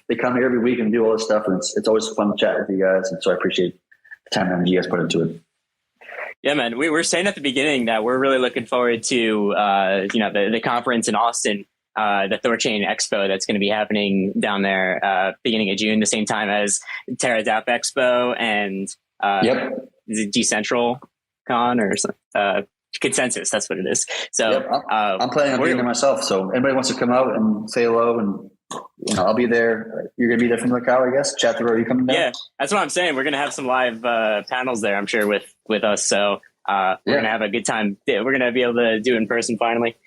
Speaker 5: They come here every week and do all this stuff, and it's always fun to chat with you guys. And so I appreciate the time and energy you guys put into it.
Speaker 1: Yeah, man. We were saying at the beginning that we're really looking forward to the conference in Austin, the THORChain Expo that's going to be happening down there beginning of June, the same time as TerraDApp Expo and is it Decentral Con or Consensus? That's what it is. So
Speaker 5: I'm planning on being there myself. So anybody wants to come out and say hello, and I'll be there. You're going to be there from the cow, I guess. Chat through. Are you coming down?
Speaker 1: Yeah, that's what I'm saying. We're going to have some live panels there, I'm sure, with us. So we're going to have a good time. We're going to be able to do it in person finally.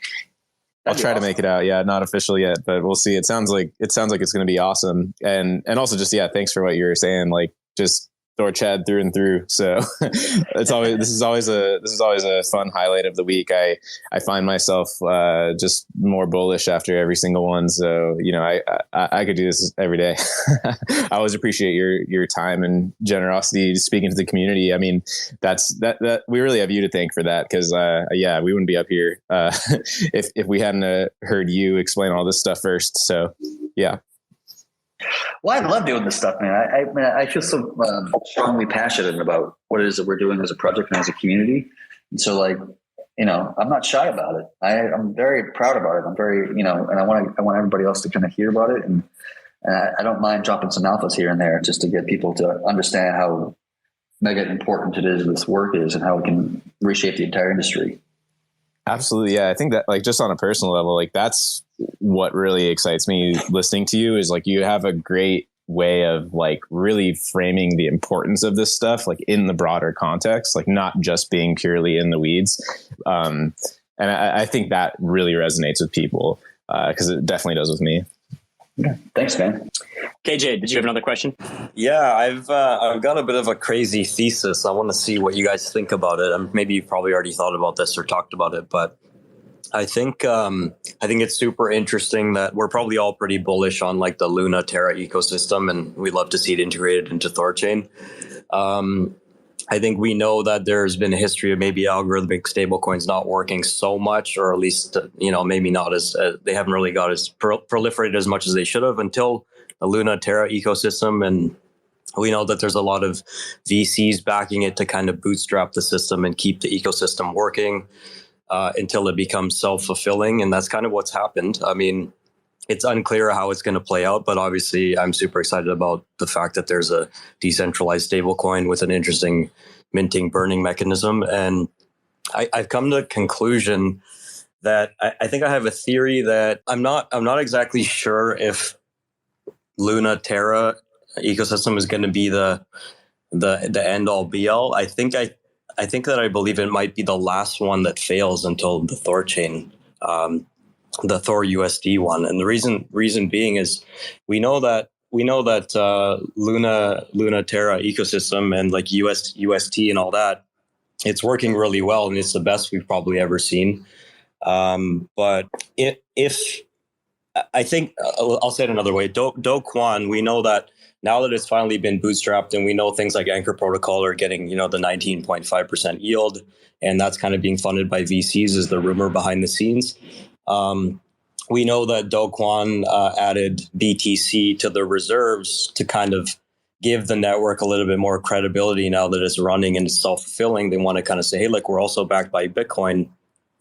Speaker 2: I'll try to make it out. Yeah, not official yet, but we'll see. It sounds like it's going to be awesome. And also just, thanks for what you were saying. Like just Thor Chad through and through. So this is always a fun highlight of the week. I find myself just more bullish after every single one. So, I could do this every day. I always appreciate your time and generosity speaking to the community. I mean, that we really have you to thank for that. Cause we wouldn't be up here if we hadn't heard you explain all this stuff first. So yeah.
Speaker 5: Well, I love doing this stuff, man. I feel so strongly passionate about what it is that we're doing as a project and as a community. And so, I'm not shy about it. I'm very proud about it. I'm very, and I want everybody else to kind of hear about it. And I don't mind dropping some alphas here and there just to get people to understand how mega important it is, this work is, and how it can reshape the entire industry.
Speaker 2: Absolutely. Yeah. I think that just on a personal level, that's what really excites me listening to you is you have a great way of really framing the importance of this stuff, in the broader context, not just being purely in the weeds. And I think that really resonates with people because it definitely does with me.
Speaker 5: Yeah. Thanks, man.
Speaker 1: KJ, did you have another question?
Speaker 8: Yeah, I've got a bit of a crazy thesis. I want to see what you guys think about it. Maybe you've probably already thought about this or talked about it, but I think it's super interesting that we're probably all pretty bullish on the Luna Terra ecosystem, and we'd love to see it integrated into THORChain. I think we know that there's been a history of maybe algorithmic stablecoins not working so much, or at least, maybe not as they haven't really got as proliferated as much as they should have until the Luna Terra ecosystem. And we know that there's a lot of VCs backing it to kind of bootstrap the system and keep the ecosystem working until it becomes self-fulfilling. And that's kind of what's happened. I mean, it's unclear how it's going to play out, but obviously I'm super excited about the fact that there's a decentralized stablecoin with an interesting minting burning mechanism. And I've come to the conclusion that I think I have a theory that I'm not exactly sure if Luna Terra ecosystem is going to be the end all be all. I think that I believe it might be the last one that fails until the THORChain, the Thor USD one. And the reason being is we know that Luna Terra ecosystem and UST and all that, it's working really well, and it's the best we've probably ever seen. But if I think I'll say it another way, Do Kwon, we know that now that it's finally been bootstrapped, and we know things like Anchor Protocol are getting, the 19.5% yield, and that's kind of being funded by VCs is the rumor behind the scenes. we know that Do Kwon added BTC to the reserves to kind of give the network a little bit more credibility now that it's running and it's self-fulfilling. They want to kind of say, hey, look, we're also backed by Bitcoin,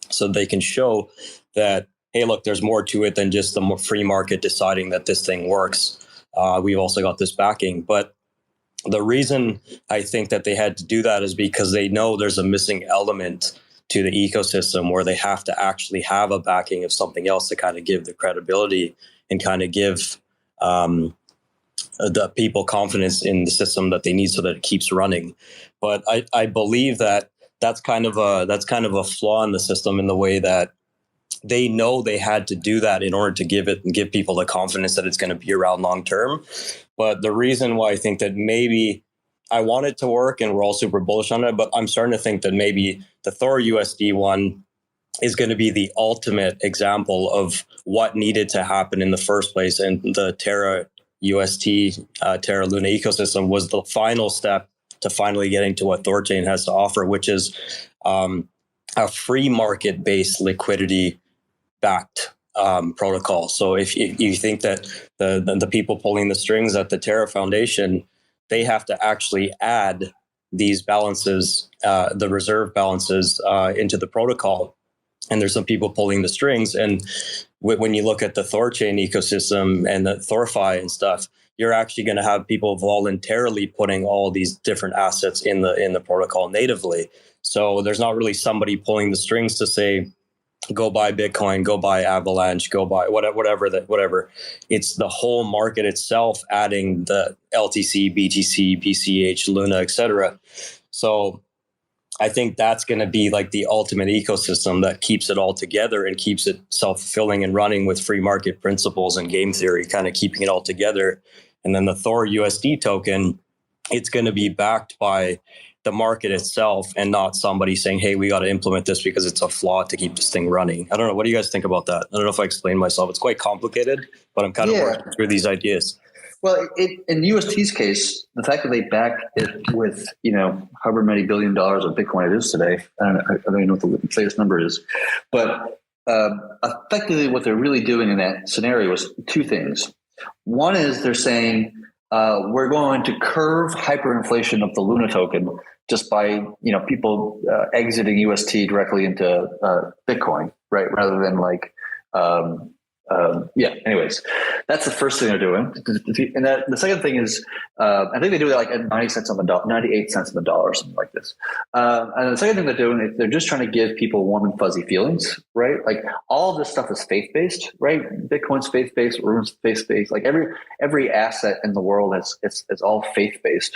Speaker 8: so they can show that, hey, look, there's more to it than just the free market deciding that this thing works. We've also got this backing. But the reason I think that they had to do that is because they know there's a missing element to the ecosystem where they have to actually have a backing of something else to kind of give the credibility and kind of give the people confidence in the system that they need so that it keeps running. But I believe that that's kind of a flaw in the system, in the way that they know they had to do that in order to give people the confidence that it's going to be around long term. But the reason why I think that maybe I want it to work, and we're all super bullish on it, but I'm starting to think that maybe the Thor USD one is going to be the ultimate example of what needed to happen in the first place. And the Terra UST, Terra Luna ecosystem was the final step to finally getting to what THORChain has to offer, which is a free market-based liquidity-backed protocol. So if you think that the people pulling the strings at the Terra Foundation, they have to actually add these balances, the reserve balances, into the protocol, and there's some people pulling the strings. And when you look at the THORChain ecosystem and the THORFi and stuff, you're actually going to have people voluntarily putting all these different assets in the protocol natively. So there's not really somebody pulling the strings to say, go buy Bitcoin, go buy Avalanche, go buy whatever. It's the whole market itself adding the LTC, BTC, BCH, Luna, etc. So I think that's going to be like the ultimate ecosystem that keeps it all together and keeps it self-fulfilling and running with free market principles and game theory, kind of keeping it all together. And then the Thor USD token, it's going to be backed by the market itself and not somebody saying, hey, we got to implement this because it's a flaw to keep this thing running. I don't know. What do you guys think about that? I don't know if I explained myself. It's quite complicated, but I'm kind of working through these ideas.
Speaker 5: Well, in UST's case, the fact that they back it with, however many $1 billion of Bitcoin it is today, I don't even know what the latest number is, but effectively what they're really doing in that scenario is two things. One is they're saying, we're going to curve hyperinflation of the Luna token just by, people exiting UST directly into Bitcoin, right? Rather than anyways, that's the first thing they're doing. And the second thing is, I think they do it like at 98 cents on the dollar, something like this. And the second thing they're doing is they're just trying to give people warm and fuzzy feelings, right? Like all of this stuff is faith-based, right? Bitcoin's faith-based, Rune's faith-based. Like every asset in the world it's all faith-based,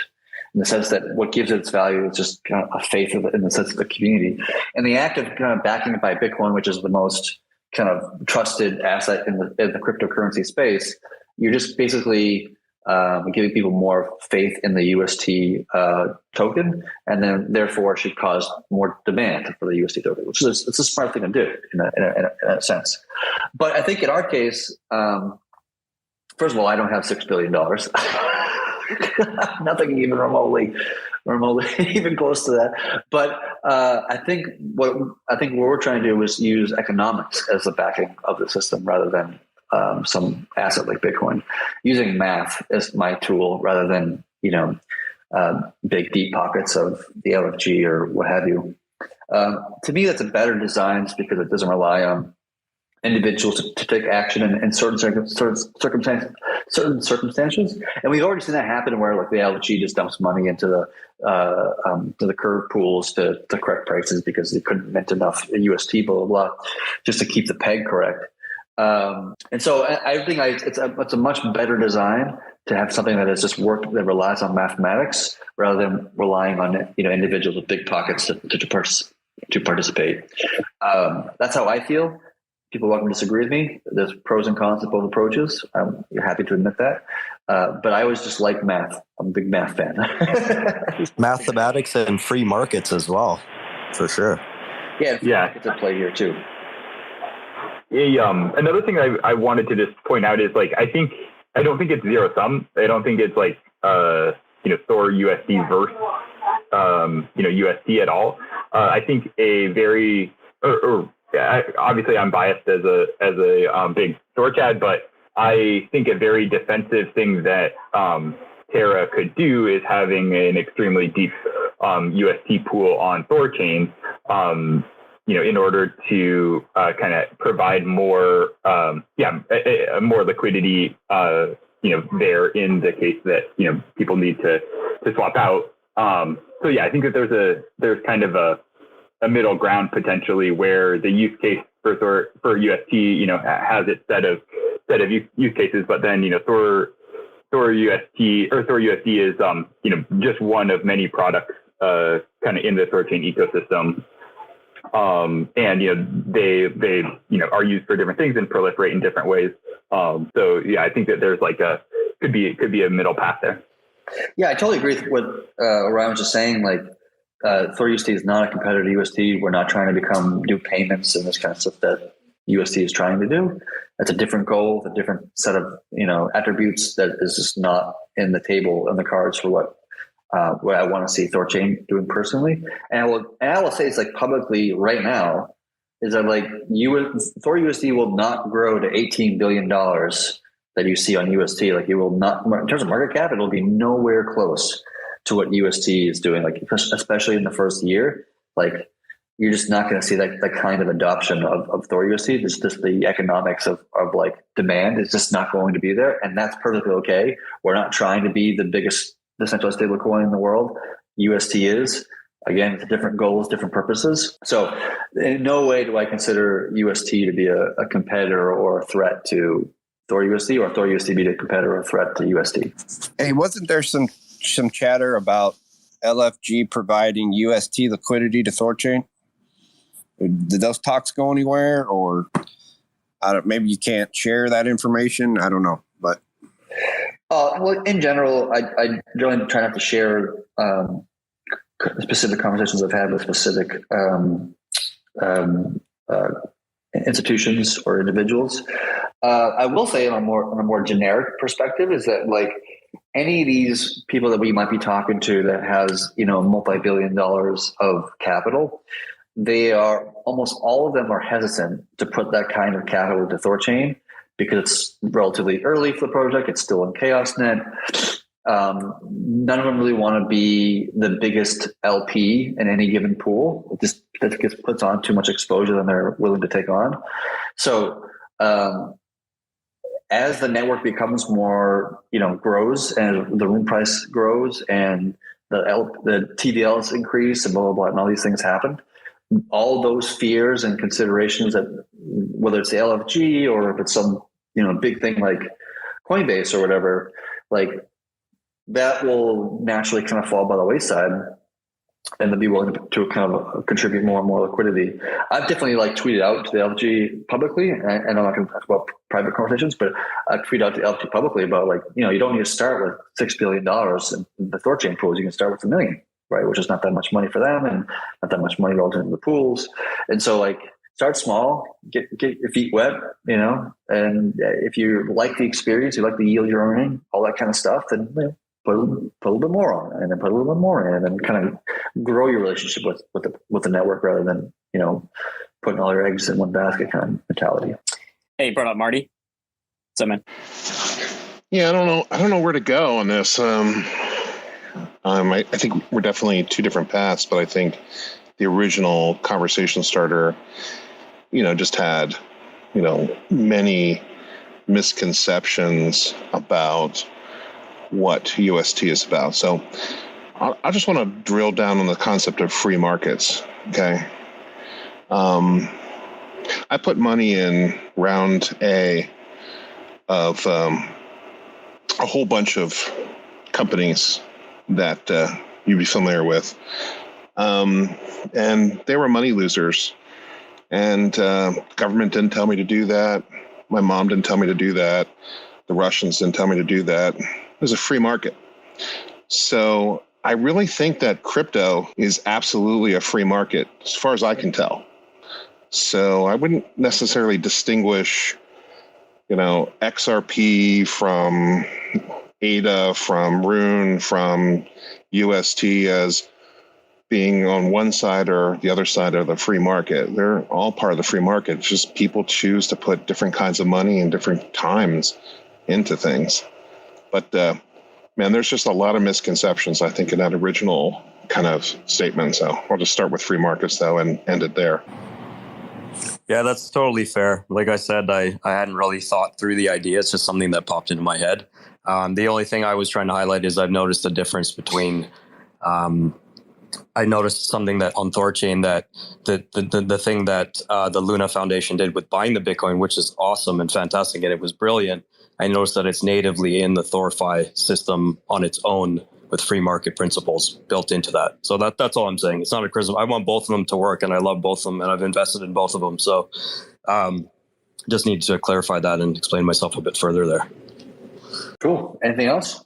Speaker 5: in the sense that what gives it its value is just kind of a faith in the sense of the community. And the act of kind of backing it by Bitcoin, which is the most kind of trusted asset in the cryptocurrency space, you're just basically giving people more faith in the UST token, and then therefore should cause more demand for the UST token, which is it's a smart thing to do in a sense. But I think in our case, first of all, I don't have $6 billion. Nothing even remotely even close to that. But I think what we're trying to do is use economics as the backing of the system rather than some asset like Bitcoin, using math as my tool rather than big deep pockets of the LFG or what have you. To me, that's a better design because it doesn't rely on individuals to take action in certain circumstances. And we've already seen that happen where like the LFG just dumps money into the curve pools to correct prices because they couldn't mint enough UST, blah, blah, blah, just to keep the peg correct. And so I think it's a much better design to have something that is just work that relies on mathematics rather than relying on individuals with big pockets to participate. That's how I feel. People are welcome to disagree with me. There's pros and cons to both approaches. I'm happy to admit that. But I always just like math. I'm a big math fan.
Speaker 8: Mathematics and free markets as well, for sure.
Speaker 5: Yeah. It's a play here too.
Speaker 3: Another thing I wanted to just point out is I don't think it's zero sum. I don't think it's like Thor USD versus USD at all. I think a very obviously I'm biased as a big THORchad, but I think a very defensive thing that Terra could do is having an extremely deep UST pool on THORchain, in order to kind of provide more, more liquidity, there in the case that people need to swap out. So yeah, I think that there's kind of a middle ground potentially where the use case for UST, has its set of use cases, but then Thor UST or Thor USD is just one of many products kind of in the THORchain ecosystem. And they are used for different things and proliferate in different ways. So yeah, I think that there's could be a middle path there.
Speaker 5: Yeah, I totally agree with what Orion was just saying. Like, Thor UST is not a competitor to UST. We're not trying to do payments and this kind of stuff that UST is trying to do. That's a different goal, a different set of attributes that is just not in the table and the cards for what I want to see THORchain doing personally. And I will say it's publicly right now is that Thor USD will not grow to $18 billion that you see on UST. It will not, in terms of market cap, it'll be nowhere close to what UST is doing. Especially in the first year, you're just not going to see that kind of adoption of Thor UST. It's just the economics of demand is just not going to be there, and that's perfectly okay. We're not trying to be the biggest decentralized stablecoin in the world. UST is. Again, it's different goals, different purposes. So in no way do I consider UST to be a competitor or a threat to Thor UST, or Thor UST be a competitor or a threat to UST.
Speaker 10: Hey, wasn't there some chatter about LFG providing UST liquidity to THORchain? Did those talks go anywhere, or maybe you can't share that information? I don't know, but
Speaker 5: well, in general, I generally try not to share specific conversations I've had with specific institutions or individuals. I will say on a more generic perspective is that any of these people that we might be talking to that has multi-billion dollars of capital, they are almost all of them are hesitant to put that kind of capital into THORchain because it's relatively early for the project. It's still in ChaosNet. None of them really want to be the biggest LP in any given pool. That just puts on too much exposure than they're willing to take on. So as the network becomes more, grows and the room price grows and the TVLs increase and blah, blah, blah, and all these things happen, all those fears and considerations that whether it's the LFG or if it's some, big thing like Coinbase or whatever, that will naturally kind of fall by the wayside, and they'll be willing to kind of contribute more and more liquidity. I've definitely tweeted out to the LFG publicly, and I'm not going to talk about private conversations, but I've tweeted out to the LFG publicly about you don't need to start with $6 billion in the THORchain pools. You can start with $1 million, right? Which is not that much money for them and not that much money relative to the pools. And so start small, get your feet wet, and if you like the experience, you like the yield you're earning, all that kind of stuff, then put a little bit more on, and then put a little bit more in, and then kind of grow your relationship with the network rather than putting all your eggs in one basket kind of mentality.
Speaker 1: Hey, brought up Marty. What's up, man?
Speaker 12: Yeah, I don't know where to go on this. I think we're definitely two different paths, but I think the original conversation starter, just had, many misconceptions about what UST is about. So I just want to drill down on the concept of free markets. Okay. I put money in round A of a whole bunch of companies that you'd be familiar with. And they were money losers. And government didn't tell me to do that. My mom didn't tell me to do that. The Russians didn't tell me to do that. It was a free market. So I really think that crypto is absolutely a free market, as far as I can tell. So I wouldn't necessarily distinguish, XRP from ADA, from Rune, from UST as being on one side or the other side of the free market. They're all part of the free market. It's just people choose to put different kinds of money and different times into things. But man, there's just a lot of misconceptions, I think, in that original kind of statement. So I'll just start with free markets, though, and end it there.
Speaker 8: Yeah, that's totally fair. Like I said, I hadn't really thought through the idea. It's just something that popped into my head. The only thing I was trying to highlight is I've noticed a difference between I noticed something that on THORChain that the thing that the Luna Foundation did with buying the Bitcoin, which is awesome and fantastic, and it was brilliant. I noticed that it's natively in the THORFi system on its own with free market principles built into that. So that's all I'm saying. It's not a criticism. I want both of them to work, and I love both of them, and I've invested in both of them. So just need to clarify that and explain myself a bit further there.
Speaker 5: Cool. Anything else?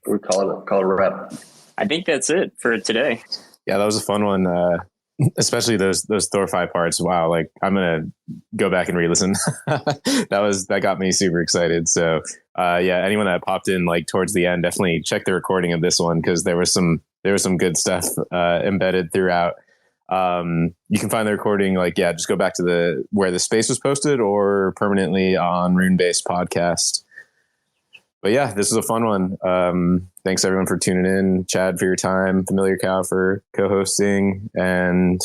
Speaker 5: Or we call it a wrap.
Speaker 1: I think that's it for today.
Speaker 2: Yeah, that was a fun one. Especially those THORFi parts. Wow, like I'm gonna go back and re-listen. that got me super excited. So yeah, anyone that popped in like towards the end, definitely check the recording of this one because there was some good stuff embedded throughout. You can find the recording just go back to where the space was posted or permanently on Runebase podcast. But yeah, this is a fun one. Thanks everyone for tuning in. Chad for your time, Familiar Cow for co-hosting, and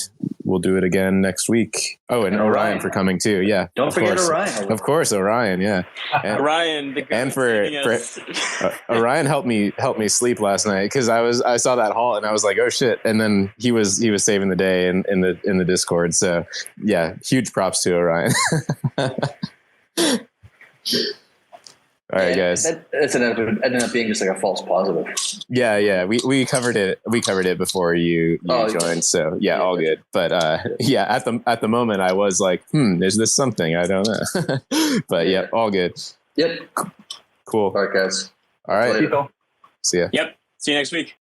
Speaker 2: we'll do it again next week. Oh, and Orion for coming too. Yeah,
Speaker 5: don't forget Orion.
Speaker 2: Of course, Orion. Yeah, and,
Speaker 1: Orion. For
Speaker 2: Orion helped me sleep last night because I saw that halt and I was like, oh shit, and then he was saving the day in the Discord. So yeah, huge props to Orion. All right, guys.
Speaker 5: It's ended up being just like a false positive.
Speaker 2: Yeah. We covered it. We covered it before you joined. So yeah, all good. But yeah, at the moment, I was like, is this something? I don't know. But yeah, all good.
Speaker 5: Yep.
Speaker 2: Cool.
Speaker 5: All right, guys.
Speaker 2: All right.
Speaker 3: Later.
Speaker 2: See ya.
Speaker 1: Yep. See you next week.